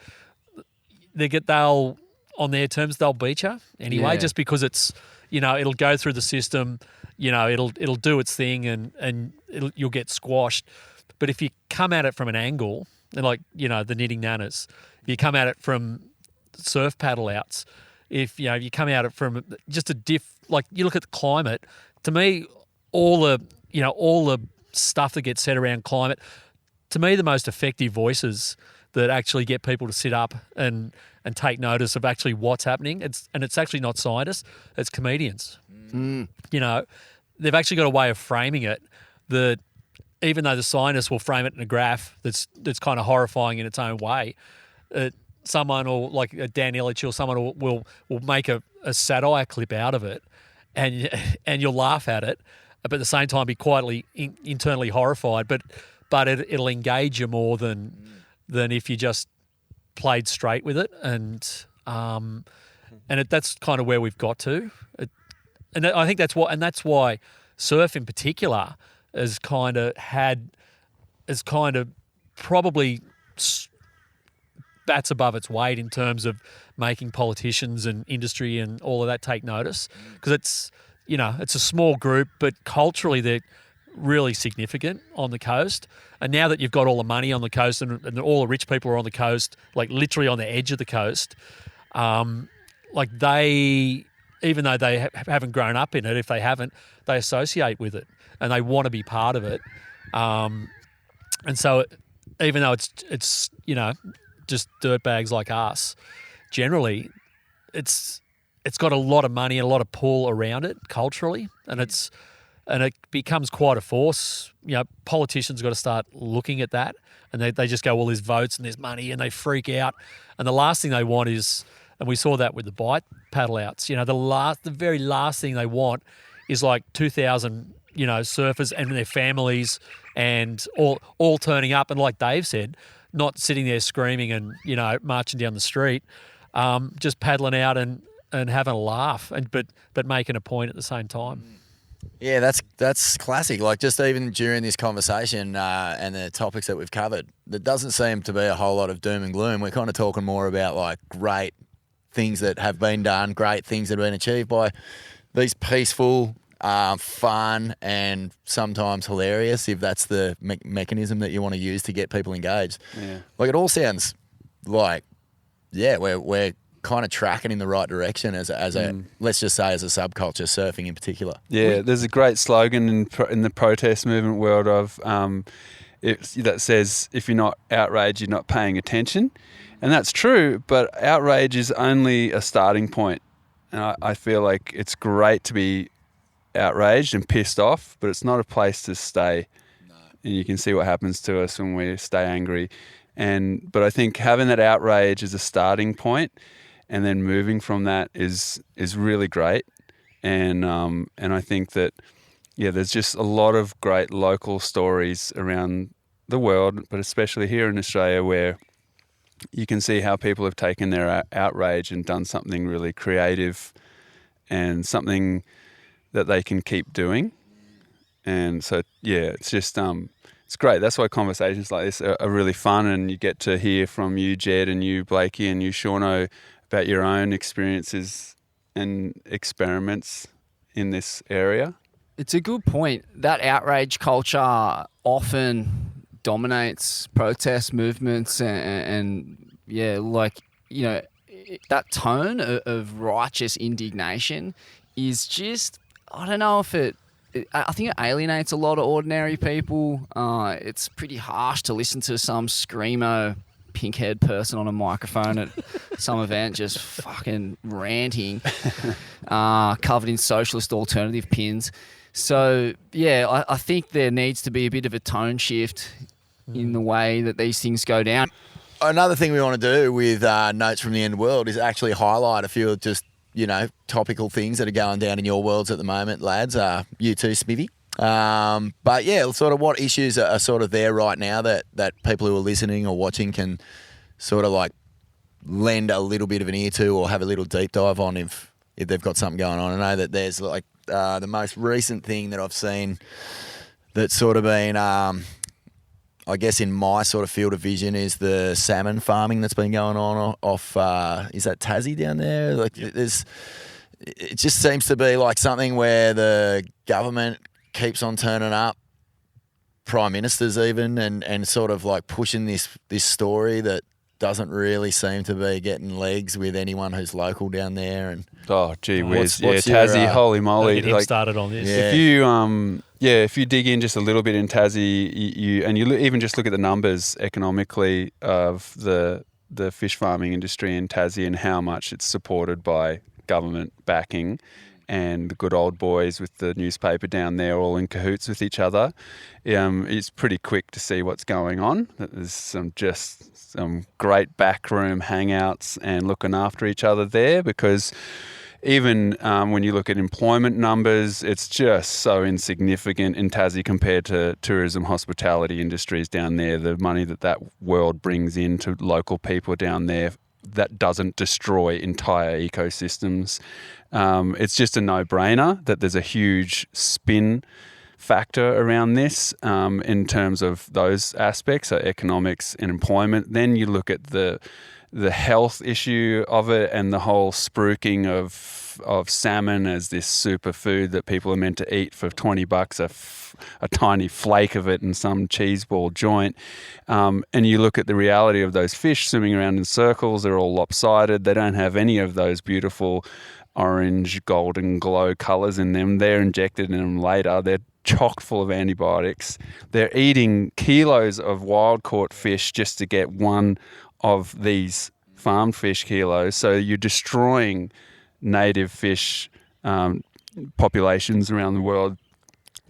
they'll on their terms they'll beat you anyway, just because it's it'll go through the system, it'll do its thing and you'll get squashed. But if you come at it from an angle, and like the Knitting Nanas, if you come at it from surf paddle outs, if you come at it from just like you look at the climate, to me all the stuff that gets said around climate, to me the most effective voices that actually get people to sit up and take notice of actually what's happening. It's actually not scientists, it's comedians. They've actually got a way of framing it that even though the scientists will frame it in a graph that's kind of horrifying in its own way, someone or like Dan Illich or someone will make a satire clip out of it, and you'll laugh at it, but at the same time be quietly internally horrified. But but it'll engage you more than if you just played straight with it. And that's kind of where we've got to. I think that's why surf in particular has kind of probably bats above its weight in terms of making politicians and industry and all of that take notice, because it's a small group, but culturally they're really significant on the coast. And now that you've got all the money on the coast and all the rich people are on the coast, like literally on the edge of the coast, like they, even though they haven't grown up in it, if they haven't, they associate with it and they want to be part of it. And so even though it's just dirtbags like us, generally it's got a lot of money and a lot of pull around it culturally, and it becomes quite a force. Politicians got to start looking at that, and they just go, well, there's votes and there's money, and they freak out. And the last thing they want is, and we saw that with the Bight paddle outs, the very last thing they want is like 2,000, surfers and their families and all turning up. And like Dave said, not sitting there screaming and, marching down the street, just paddling out and having a laugh, but making a point at the same time. Yeah, that's classic. Like, just even during this conversation and the topics that we've covered, there doesn't seem to be a whole lot of doom and gloom. We're kind of talking more about like great things that have been done, great things that have been achieved by these peaceful, fun, and sometimes hilarious, if that's the mechanism that you want to use to get people engaged. Yeah. Like, it all sounds like, we're kind of tracking in the right direction as a let's just say as a subculture, surfing in particular. Yeah, there's a great slogan in the protest movement world of that says, if you're not outraged, you're not paying attention. And that's true, but outrage is only a starting point. And I feel like it's great to be outraged and pissed off, but it's not a place to stay. No. And you can see what happens to us when we stay angry. But I think having that outrage as a starting point and then moving from that is really great. And I think that, there's just a lot of great local stories around the world, but especially here in Australia, where you can see how people have taken their outrage and done something really creative and something that they can keep doing. And so, it's just, it's great. That's why conversations like this are really fun, and you get to hear from you, Jed, and you, Blakey, and you, Shauno, about your own experiences and experiments in this area. It's a good point. That outrage culture often dominates protest movements and that tone of righteous indignation is just, I don't know if I think it alienates a lot of ordinary people. It's pretty harsh to listen to some screamo pink-haired person on a microphone at some event just fucking ranting, covered in socialist alternative pins. So, I think there needs to be a bit of a tone shift in the way that these things go down. Another thing we want to do with Notes from the End World is actually highlight a few of just, topical things that are going down in your worlds at the moment, lads. You too, Smithy. But sort of what issues are sort of there right now that people who are listening or watching can sort of like lend a little bit of an ear to or have a little deep dive on if they've got something going on. I know that there's like the most recent thing that I've seen that's sort of been, I guess in my sort of field of vision, is the salmon farming that's been going on off, is that Tassie down there? Like, it just seems to be like something where the government keeps on turning up, prime ministers even, and sort of like pushing this story that doesn't really seem to be getting legs with anyone who's local down there. And oh, gee whiz, what's Tassie, your, holy moly! Get him started on this. Yeah. If you dig in just a little bit in Tassie, you even just look at the numbers economically of the fish farming industry in Tassie and how much it's supported by government backing, and the good old boys with the newspaper down there all in cahoots with each other. It's pretty quick to see what's going on. There's some great backroom hangouts and looking after each other there, because even when you look at employment numbers, it's just so insignificant in Tassie compared to tourism, hospitality industries down there. The money that world brings in to local people down there, that doesn't destroy entire ecosystems. It's just a no-brainer that there's a huge spin factor around this in terms of those aspects, so economics and employment. Then you look at the health issue of it and the whole spruiking of salmon as this superfood that people are meant to eat for $20 a tiny flake of it in some cheese ball joint. And you look at the reality of those fish swimming around in circles. They're all lopsided. They don't have any of those beautiful orange, golden glow colours in them. They're injected in them later. They're chock full of antibiotics. They're eating kilos of wild-caught fish just to get one of these farmed fish kilos. So you're destroying native fish populations around the world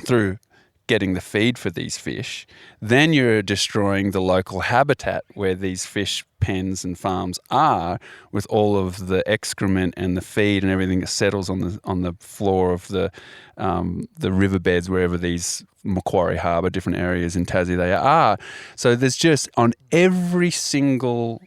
through getting the feed for these fish. Then you're destroying the local habitat where these fish pens and farms are, with all of the excrement and the feed and everything that settles on the floor of the riverbeds wherever these Macquarie Harbour, different areas in Tassie they are. So there's just on every single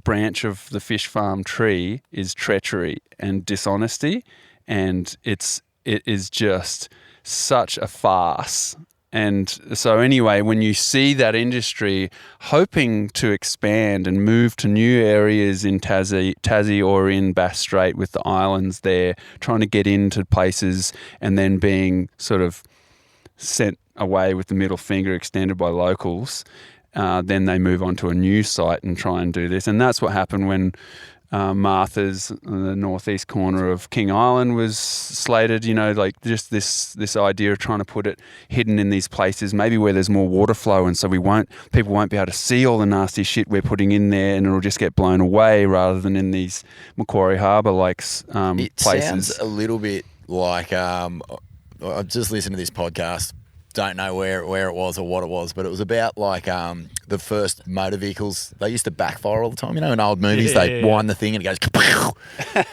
branch of the fish farm tree is treachery and dishonesty, and it is just such a farce. And so anyway, when you see that industry hoping to expand and move to new areas in Tassie or in Bass Strait with the islands there, trying to get into places and then being sort of sent away with the middle finger extended by locals, then they move on to a new site and try and do this. And that's what happened when Martha's, the northeast corner of King Island, was slated, like just this idea of trying to put it hidden in these places, maybe where there's more water flow, and so people won't be able to see all the nasty shit we're putting in there, and it'll just get blown away rather than in these Macquarie Harbour places. It sounds a little bit like I've just listened to this podcast. Don't know where it was or what it was, but it was about like the first motor vehicles. They used to backfire all the time. In old movies, they wind the thing and it goes kapow!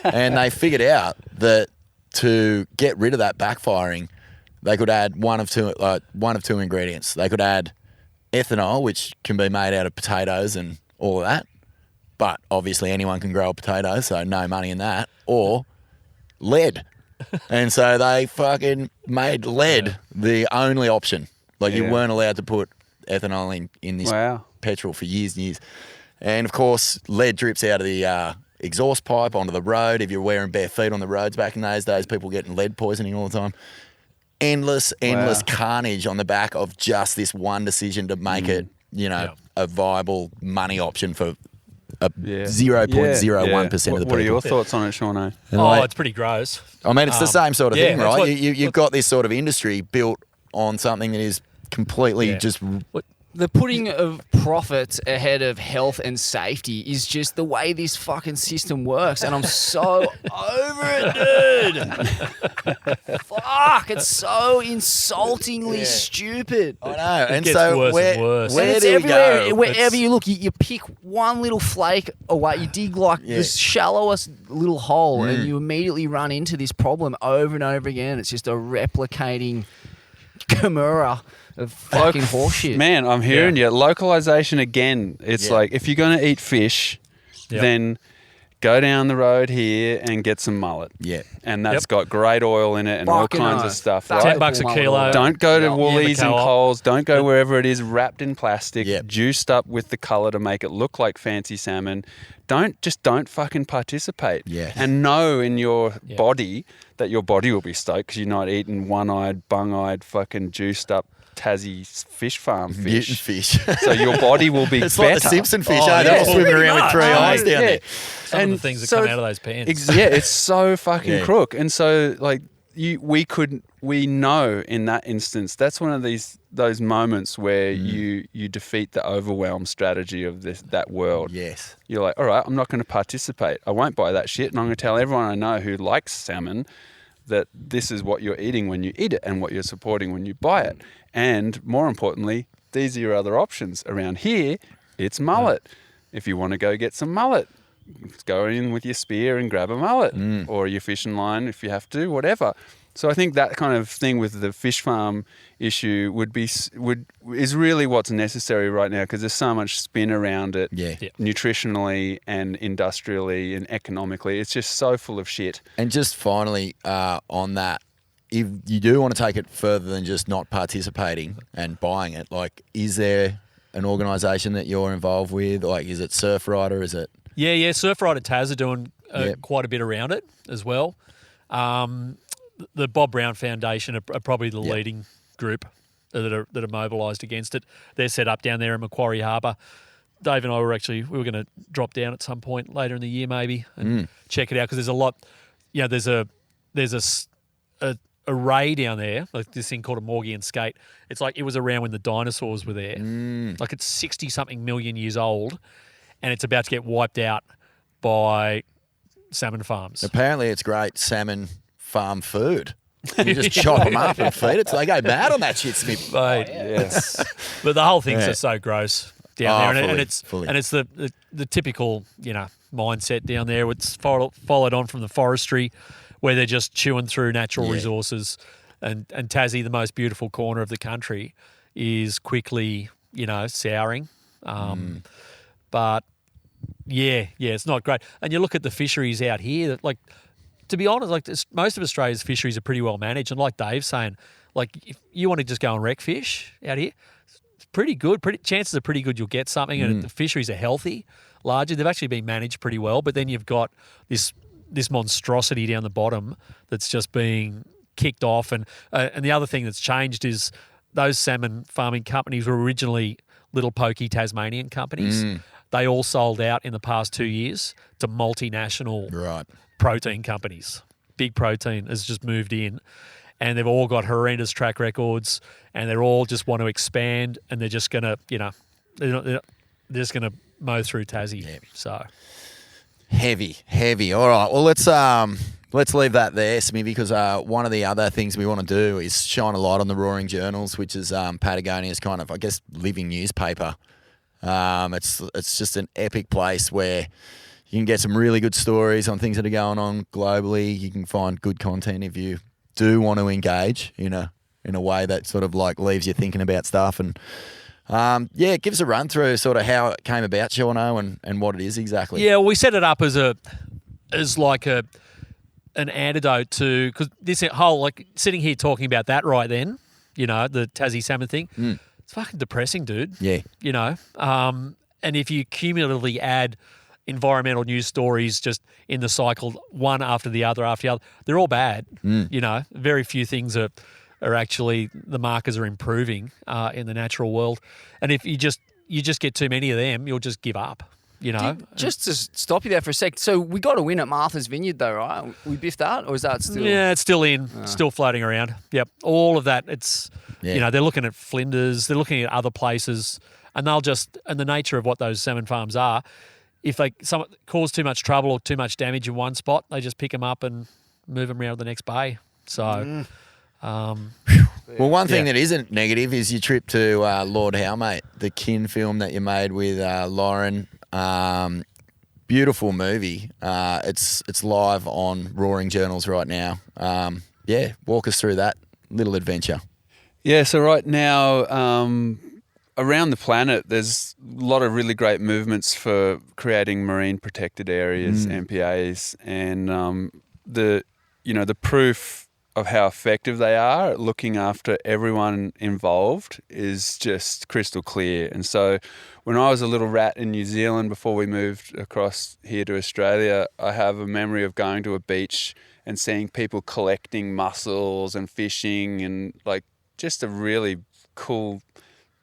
And they figured out that to get rid of that backfiring, they could add one of two ingredients. They could add ethanol, which can be made out of potatoes and all of that, but obviously anyone can grow a potato, so no money in that, or lead. And so they fucking made lead the only option. Like you weren't allowed to put ethanol in this petrol for years and years. And of course, lead drips out of the exhaust pipe onto the road. If you're wearing bare feet on the roads back in those days, people getting lead poisoning all the time. Endless carnage on the back of just this one decision to make it, a viable money option for 0.01% of the people. What are your thoughts on it, Shaun? It's pretty gross. I mean, it's the same sort of thing, right? You've got this sort of industry built on something that is completely just... The putting of profit ahead of health and safety is just the way this fucking system works, and I'm so over it, dude. Fuck, it's so insultingly stupid. I know, and gets so worse and worse. where it's do we everywhere. go? Wherever you look, you pick one little flake away, you dig like the shallowest little hole, and you immediately run into this problem over and over again. It's just a replicating chimera of fucking horseshit. Man, I'm hearing you. Localization again. It's like, if you're going to eat fish, then go down the road here and get some mullet. Yeah. And that's got great oil in it and all kinds of stuff. Right? $10 a kilo. Don't go to Woolies and Coles. Don't go wherever it is wrapped in plastic, juiced up with the colour to make it look like fancy salmon. Don't fucking participate. Yeah. And know in your body that your body will be stoked because you're not eating one-eyed, bung-eyed, fucking juiced up Tassie fish farm fish. Mutant fish. So your body will be it's better. like the Simpson fish, they're all swimming around with 3 eyes down there. Some of the things that come out of those pans. It's so fucking crook. And so like we know in that instance, that's one of those moments where you defeat the overwhelm strategy of that world. Yes. You're like, all right, I'm not going to participate. I won't buy that shit, and I'm going to tell everyone I know who likes salmon that this is what you're eating when you eat it and what you're supporting when you buy it. And more importantly, these are your other options. Around here, it's mullet. If you want to go get some mullet, go in with your spear and grab a mullet or your fishing line if you have to, whatever. So I think that kind of thing with the fish farm issue is really what's necessary right now, because there's so much spin around it, nutritionally and industrially and economically. It's just so full of shit. And just finally on that, if you do want to take it further than just not participating and buying it, like, is there an organisation that you're involved with? Like, is it Surfrider? Is it? Yeah. Surfrider Taz are doing quite a bit around it as well. The Bob Brown Foundation are probably the leading group that are mobilised against it. They're set up down there in Macquarie Harbour. Dave and I were going to drop down at some point later in the year maybe and check it out, because there's a lot. There's a array down there, like this thing called a Morgian skate. It's like it was around when the dinosaurs were there. Like, it's 60-something million years old, and it's about to get wiped out by salmon farms. Apparently it's great salmon farm food. You just chop them up and feed it. So they go mad on that shit, Smith. But the whole thing's just so gross down there, and it's the typical mindset down there. It's followed on from the forestry, where they're just chewing through natural resources, and Tassie, the most beautiful corner of the country, is quickly souring. But it's not great. And you look at the fisheries out here, like, to be honest, like, most of Australia's fisheries are pretty well managed. And like Dave's saying, like, if you want to just go and wreck fish out here, it's pretty good. Chances are pretty good you'll get something, and the fisheries are healthy, largely. They've actually been managed pretty well. But then you've got this monstrosity down the bottom that's just being kicked off. And the other thing that's changed is those salmon farming companies were originally little pokey Tasmanian companies. They all sold out in the past 2 years to multinational protein companies. Big Protein has just moved in, and they've all got horrendous track records, and they're all just want to expand, and they're just going to, they're just going to mow through Tassie. Yeah. So heavy. All right. Well, let's leave that there, Smithy, because one of the other things we want to do is shine a light on the Roaring Journals, which is Patagonia's kind of, I guess, living newspaper. It's just an epic place where you can get some really good stories on things that are going on globally. You can find good content if you do want to engage in a way that sort of like leaves you thinking about stuff. And give us a run through sort of how it came about, Seano, and what it is exactly. Yeah, well, we set it up as like an antidote to, because this whole, like, sitting here talking about that right then, the Tassie salmon thing. It's fucking depressing, dude. Yeah. And if you cumulatively add environmental news stories just in the cycle, one after the other, they're all bad. Very few things are actually, the markers are improving in the natural world. And if you just get too many of them, you'll just give up. Just to stop you there for a sec. So we got a win at Martha's Vineyard though, right? We biffed that, or is that still? Yeah, it's still still floating around. Yep, all of that. It's they're looking at Flinders, they're looking at other places, and and the nature of what those salmon farms are, if they cause too much trouble or too much damage in one spot, they just pick them up and move them around to the next bay. So. Well, one thing that isn't negative is your trip to Lord Howe, mate. The kin film that you made with Lauren. Beautiful movie. It's live on Roaring Journals right now. Walk us through that little adventure. Yeah, so right now, around the planet, there's a lot of really great movements for creating marine protected areas, MPAs, and the proof of how effective they are at looking after everyone involved is just crystal clear. And so when I was a little rat in New Zealand before we moved across here to Australia, I have a memory of going to a beach and seeing people collecting mussels and fishing, and like just a really cool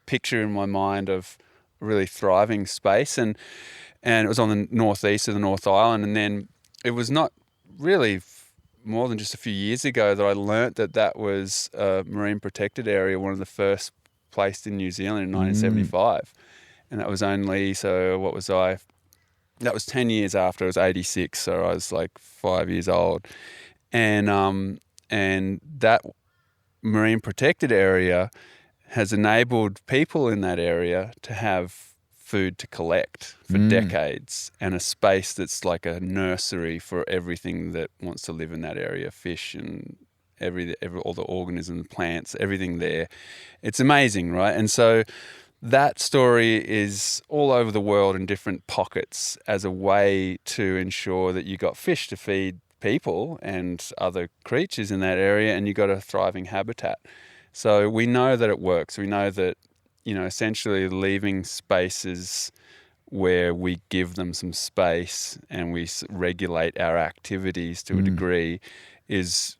picture in my mind of a really thriving space. And it was on the northeast of the North Island. And then it was not really more than just a few years ago that I learnt that was a marine protected area, one of the first placed in New Zealand in 1975. And that was only, that was 10 years after. I was 86, so I was like 5 years old. And that marine protected area has enabled people in that area to have food to collect for decades, and a space that's like a nursery for everything that wants to live in that area, fish and every all the organisms, plants, everything there. It's amazing, right? And so that story is all over the world in different pockets as a way to ensure that you got fish to feed people and other creatures in that area, and you got a thriving habitat. So we know that it works. We know that, essentially leaving spaces where we give them some space and we regulate our activities to a degree is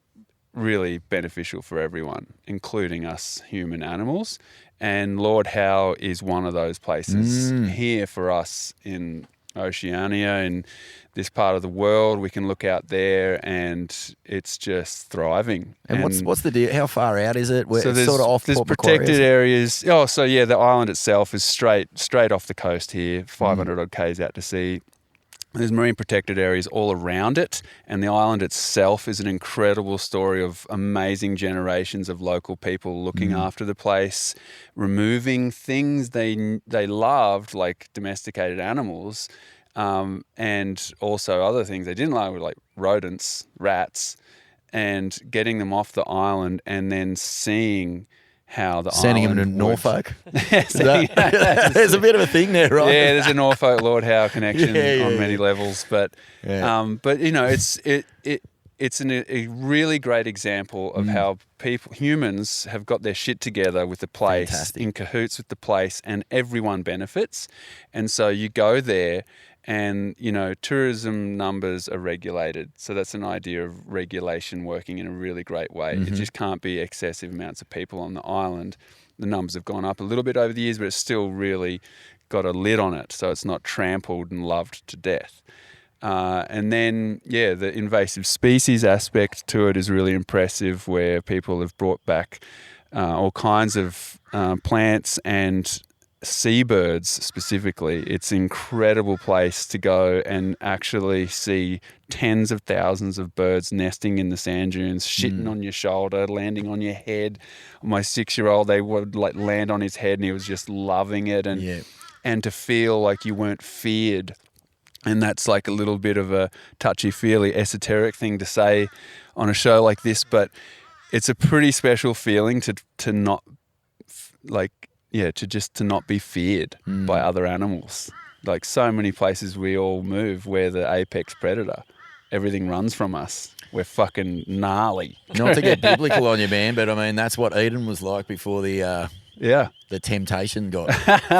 really beneficial for everyone, including us human animals. And Lord Howe is one of those places here for us in Oceania, in this part of the world. We can look out there and it's just thriving. And what's the deal? How far out is it? So it's sort of off there's Port protected Macquarie, areas. Oh, so yeah, the island itself is straight off the coast here, 500 odd k's out to sea. There's marine protected areas all around it, and the island itself is an incredible story of amazing generations of local people looking after the place, removing things they loved, like domesticated animals, and also other things they didn't like, like rodents, rats, and getting them off the island and then seeing how the sending island them to Norfolk. Yeah, There's a bit of a thing there, right? Yeah, there's a Norfolk Lord Howe connection on many yeah. levels, but it's a really great example of how humans have got their shit together with the place, Fantastic. in cahoots with the place, and everyone benefits. And so you go there, and tourism numbers are regulated. So that's an idea of regulation working in a really great way. It just can't be excessive amounts of people on the island. The numbers have gone up a little bit over the years, but it's still really got a lid on it, so it's not trampled and loved to death. And then, the invasive species aspect to it is really impressive, where people have brought back all kinds of plants and seabirds specifically. It's an incredible place to go and actually see tens of thousands of birds nesting in the sand dunes, shitting on your shoulder, landing on your head. My 6-year-old, they would like land on his head and he was just loving it, and to feel like you weren't feared. And that's like a little bit of a touchy-feely, esoteric thing to say on a show like this, but it's a pretty special feeling to not to not be feared by other animals. Like so many places we all move, we're the apex predator. Everything runs from us. We're fucking gnarly. Not to get biblical on you, man, but I mean that's what Eden was like before the temptation got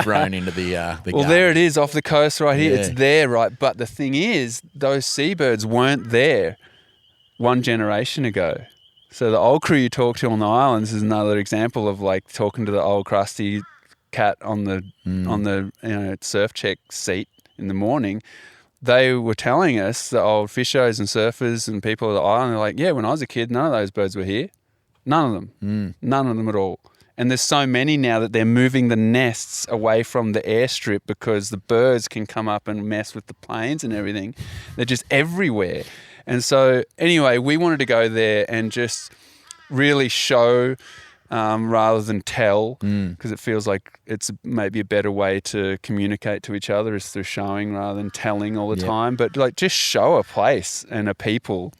thrown into the Well, garden. there it is off the coast right here. Yeah. It's there, right? But the thing is, those seabirds weren't there one generation ago. So the old crew you talk to on the islands is another example of like talking to the old crusty cat on the surf check seat in the morning. They were telling us, the old fishers and surfers and people of the island, they're like, yeah, when I was a kid, none of those birds were here. None of them. None of them at all. And there's so many now that they're moving the nests away from the airstrip because the birds can come up and mess with the planes and everything. They're just everywhere. And so anyway, we wanted to go there and just really show rather than tell, because it feels like it's maybe a better way to communicate to each other is through showing rather than telling all the time. But like just show a place and a people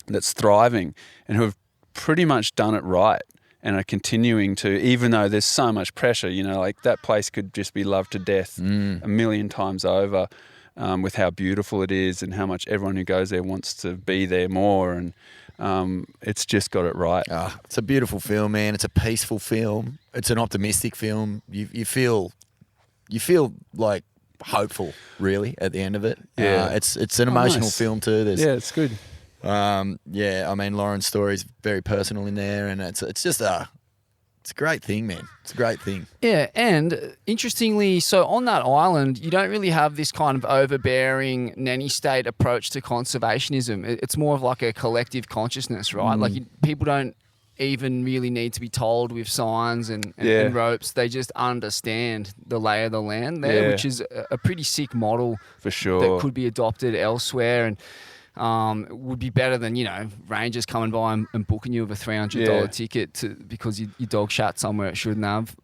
that's thriving and who have pretty much done it right and are continuing to, even though there's so much pressure, like that place could just be loved to death a million times over. With how beautiful it is and how much everyone who goes there wants to be there more, and it's just got it right. It's a beautiful film, man. It's a peaceful film. It's an optimistic film. You feel like hopeful, really, at the end of it. Yeah. It's an emotional nice. film too. It's good. I mean, Lauren's story is very personal in there, and it's just it's a great thing, man. It's a great thing. Yeah, and interestingly, so on that island, you don't really have this kind of overbearing nanny state approach to conservationism. It's more of like a collective consciousness, right? Like people don't even really need to be told with signs and ropes. They just understand the lay of the land there, which is a pretty sick model For sure. that could be adopted elsewhere. And would be better than, rangers coming by and booking you with a $300 ticket because your dog shat somewhere it shouldn't have.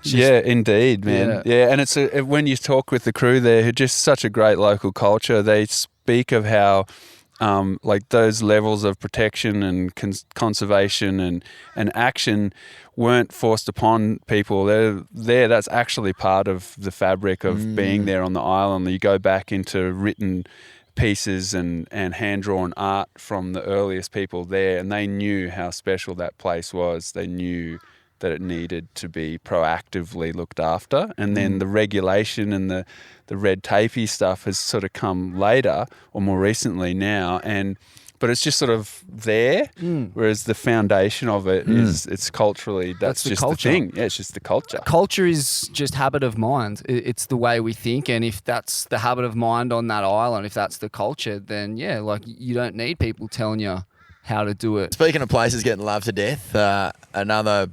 Yeah, indeed, man. Yeah, and it's when you talk with the crew there, who just such a great local culture. They speak of how like those levels of protection and conservation and action weren't forced upon people. They're there. That's actually part of the fabric of being there on the island. You go back into written pieces and hand-drawn art from the earliest people there, and they knew how special that place was. They knew that it needed to be proactively looked after, and then the regulation and the red tapey stuff has sort of come later or more recently now, but it's just sort of there, whereas the foundation of it is it's culturally that's just the thing. Yeah, it's just the culture. Culture is just habit of mind. It's the way we think, and if that's the habit of mind on that island, if that's the culture, then yeah, like you don't need people telling you how to do it. Speaking of places getting loved to death, another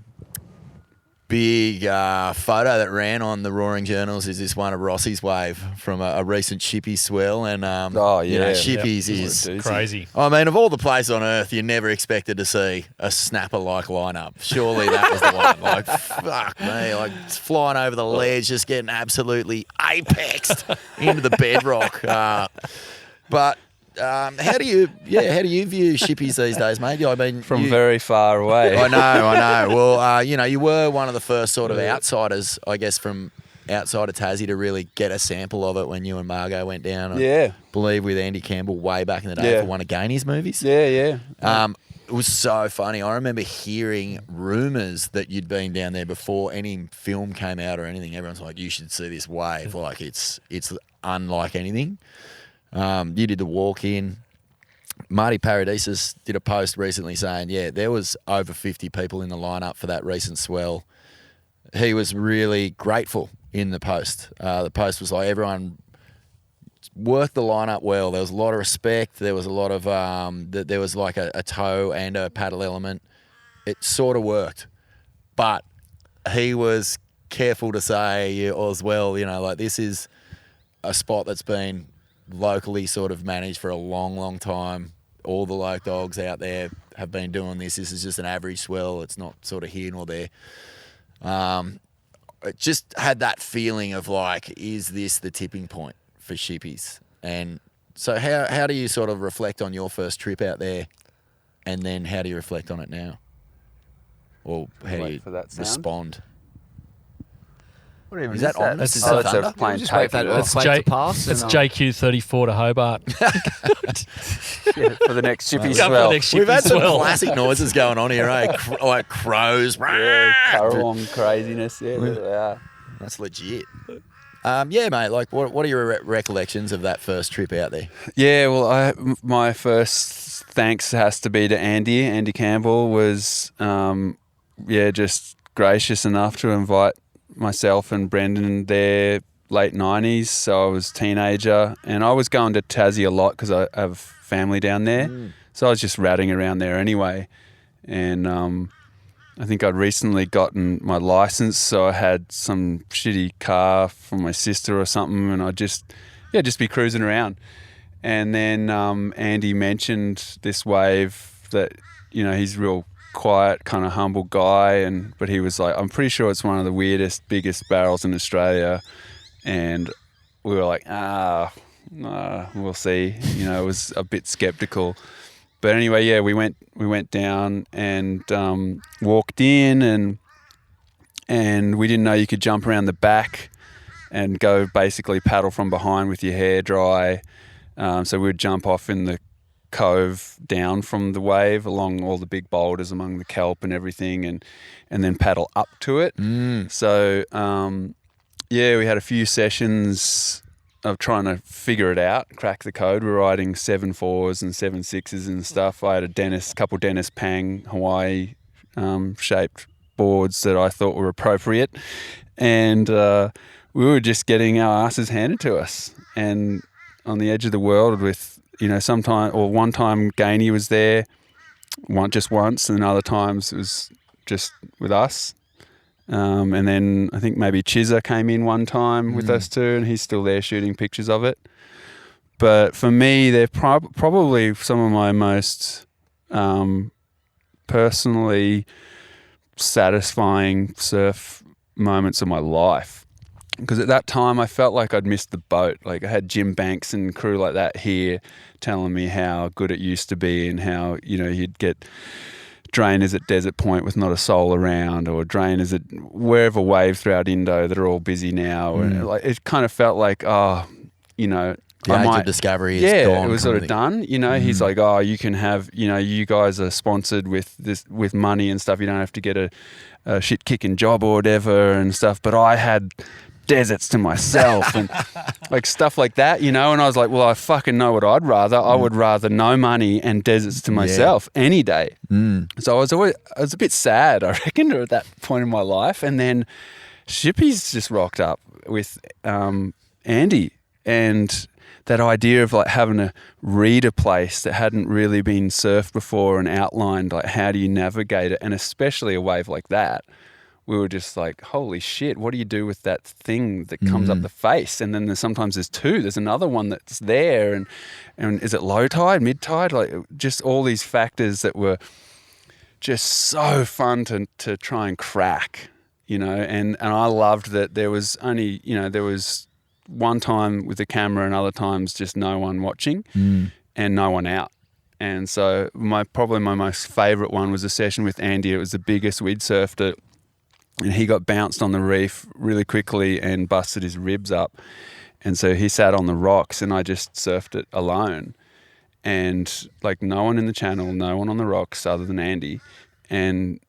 big photo that ran on the Roaring Journals is this one of Rossi's wave from a recent Shippy swell, and Shippies is crazy. I mean, of all the places on earth, you never expected to see a snapper-like lineup. Surely that was the one. Like, fuck me, like it's flying over the ledge, just getting absolutely apexed into the bedrock. But how do you view Shippies these days, mate? I mean, From very far away. I know. Well, you were one of the first sort of outsiders, I guess, from outside of Tassie to really get a sample of it when you and Margot went down. I believe with Andy Campbell way back in the day for one of Gainey's movies. Yeah. It was so funny. I remember hearing rumours that you'd been down there before any film came out or anything. Everyone's like, you should see this wave. Like it's unlike anything. You did the walk-in. Marty Paradisus did a post recently saying, there was over 50 people in the lineup for that recent swell. He was really grateful in the post. The post was like, everyone worked the lineup well. There was a lot of respect. There was a lot of, there was like a tow and a paddle element. It sort of worked. But he was careful to say as well, like this is a spot that's been locally sort of managed for a long, long time. All the loc dogs out there have been doing this. This is just an average swell. It's not sort of here nor there. It just had that feeling of like, is this the tipping point for Shippies? And so how do you sort of reflect on your first trip out there, and then how do you reflect on it now? Or how do you respond? What even is that on? That's Is that a thunder? plain Just wait for that earthquake to pass. That's JQ 34 to Hobart. For the next Shippy Go for the swell. next We've Shippy had some swell. classic noises going on here, eh? Like crows. Currawong craziness. Yeah, there they are. That's legit. Mate, like what are your recollections of that first trip out there? Yeah, well, my first thanks has to be to Andy. Andy Campbell was, just gracious enough to invite myself and Brendan there late 90s. So I was a teenager, and I was going to Tassie a lot because I have family down there. So I was just ratting around there anyway. And I think I'd recently gotten my license, so I had some shitty car from my sister or something, and I'd just be cruising around. And then Andy mentioned this wave that, he's real quiet, kind of humble guy, but he was like, I'm pretty sure it's one of the weirdest, biggest barrels in Australia. And we were like, we'll see. It was a bit skeptical. But anyway, we went down and walked in, and we didn't know you could jump around the back and go basically paddle from behind with your hair dry. So we would jump off in the cove down from the wave along all the big boulders among the kelp and everything, and then paddle up to it. So we had a few sessions of trying to figure it out, crack the code. We were riding 7.4s and 7.6s and stuff. I had a couple Dennis Pang Hawaii shaped boards that I thought were appropriate, and we were just getting our asses handed to us, and on the edge of the world with one time Gainey was there just once, and other times it was just with us. And then I think maybe Chizza came in one time with us too, and he's still there shooting pictures of it. But for me, they're probably some of my most personally satisfying surf moments of my life. Because at that time I felt like I'd missed the boat. Like I had Jim Banks and crew like that here telling me how good it used to be and how, you'd get drainers at Desert Point with not a soul around, or drainers at wherever wave throughout Indo that are all busy now. And like it kind of felt like, the age of discovery is gone. It was sort of done. He's like, oh, you can have, you guys are sponsored with money and stuff. You don't have to get a shit kicking job or whatever and stuff. But I had deserts to myself and like stuff like that, and I was like, well, I fucking know what I'd rather. I would rather no money and deserts to myself any day. So I was a bit sad, I reckon, at that point in my life. And then Shippy's just rocked up with Andy, and that idea of like having to read a place that hadn't really been surfed before and outlined, like how do you navigate it, and especially a wave like that. We were just like, holy shit, what do you do with that thing that comes up the face? And then sometimes there's two. There's another one that's there. And is it low tide, mid tide? Like just all these factors that were just so fun to try and crack, And I loved that there was only, there was one time with the camera and other times just no one watching and no one out. And so probably my most favourite one was a session with Andy. It was the biggest we'd surfed it. And he got bounced on the reef really quickly and busted his ribs up. And so he sat on the rocks and I just surfed it alone. And like no one in the channel, no one on the rocks other than Andy. And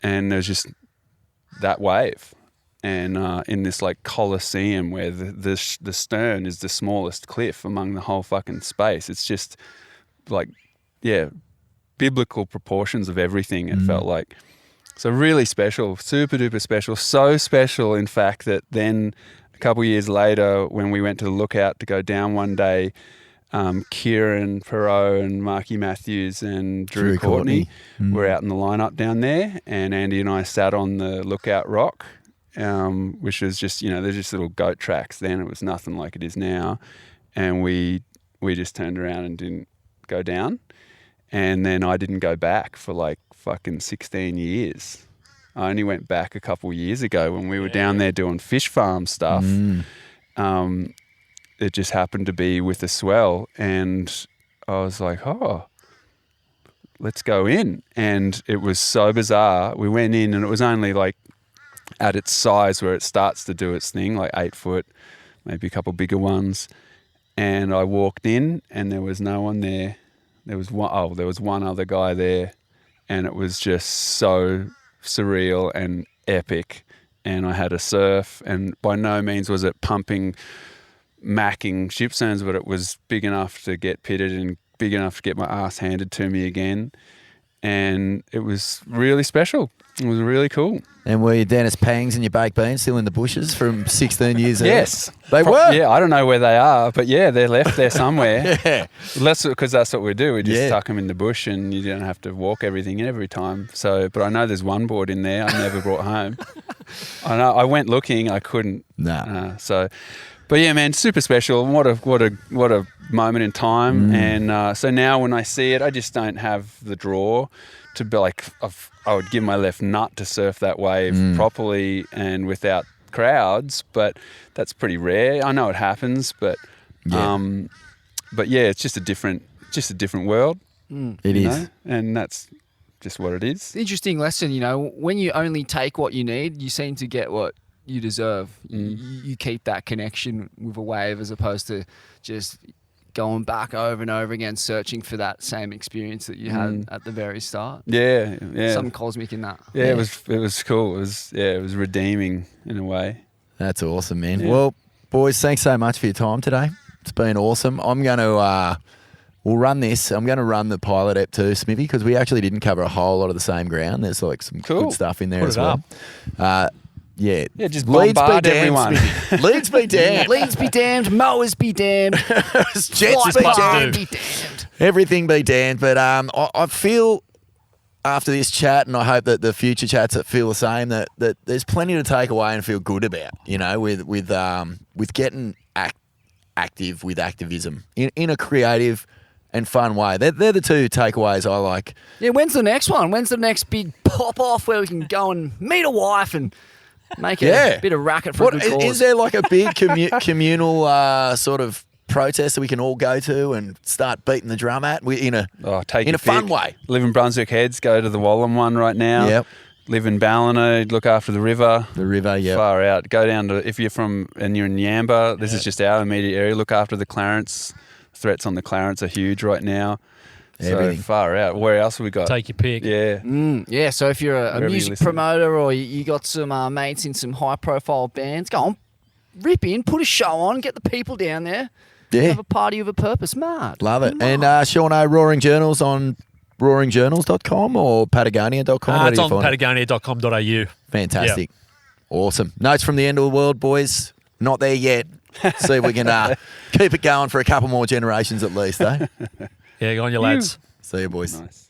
there was just that wave. And in this like coliseum where the stern is the smallest cliff among the whole fucking space. It's just like, biblical proportions of everything, it felt like. So really special, super duper special. So special, in fact, that then a couple of years later, when we went to the lookout to go down one day, Kieran Perot and Marky Matthews and Drew Courtney were out in the lineup down there, and Andy and I sat on the lookout rock, which was just, they're just little goat tracks then. It was nothing like it is now. And we just turned around and didn't go down. And then I didn't go back for like fucking 16 years. I only went back a couple of years ago when we were down there doing fish farm stuff. It just happened to be with a swell, and I was like, oh, let's go in. And it was so bizarre. We went in and it was only like at its size where it starts to do its thing, like 8 foot, maybe a couple bigger ones. And I walked in and there was no one there. There was one other guy there, and it was just so surreal and epic. And I had a surf, and by no means was it pumping, macking Shipsterns, but it was big enough to get pitted and big enough to get my ass handed to me again. And it was really special. It was really cool. And were your Dennis Pangs and your baked beans still in the bushes from 16 years ago? Yes. They were? Yeah, I don't know where they are, but yeah, they're left there somewhere. Because that's what we do. We just tuck them in the bush and you don't have to walk everything in every time. So, but I know there's one board in there I never brought home. I know. I went looking, I couldn't. But yeah, man, super special. What a moment in time. And so now when I see it, I just don't have the draw to be like, I would give my left nut to surf that wave properly and without crowds, but that's pretty rare. I know it happens, but it's just a different world. It is, and that's just what it is. Interesting lesson, when you only take what you need, you seem to get what you deserve. You keep that connection with a wave as opposed to just going back over and over again, searching for that same experience that you had at the very start. Yeah. Something cosmic in that. Yeah, it was cool. It was redeeming in a way. That's awesome, man. Yeah. Well, boys, thanks so much for your time today. It's been awesome. I'm going to we'll run this. I'm going to run the pilot app too, Smithy, because we actually didn't cover a whole lot of the same ground. There's like some good stuff in there as well. Yeah, just bombard everyone. Leeds be damned. Leeds be damned. Mowers be damned. Jets be damned. Everything be damned. But I feel after this chat, and I hope that the future chats that feel the same, that there's plenty to take away and feel good about. With getting active with activism in a creative and fun way. They're the two takeaways I like. Yeah. When's the next one? When's the next big pop off where we can go and meet a wife and Make Yeah. a bit of racket for What a good cause. is there like a big communal sort of protest that we can all go to and start beating the drum at Take in your a fun pick. way? Live in Brunswick Heads, go to the Wallam one right now. Yep. Live in Ballina, look after the river. The river, yeah. Far out. Go down to, if you're you're in Yamba, this is just our immediate area. Look after the Clarence. Threats on the Clarence are huge right now. Everything. So far out. Where else have we got? Take your pick. Yeah. Yeah, so if you're a Wherever you music listen. promoter or you got some mates in some high-profile bands, go on, rip in, put a show on, get the people down there, Yeah. have a party with a purpose. Mad. Love it. Mad. And Sean, Roaring Journals on roaringjournals.com or patagonia.com? Where It's do you on find it? patagonia.com.au. Fantastic. Awesome. Notes from the end of the world, boys. Not there yet. See if we can keep it going for a couple more generations at least, eh? Yeah, go on your lads. See you, boys. Nice.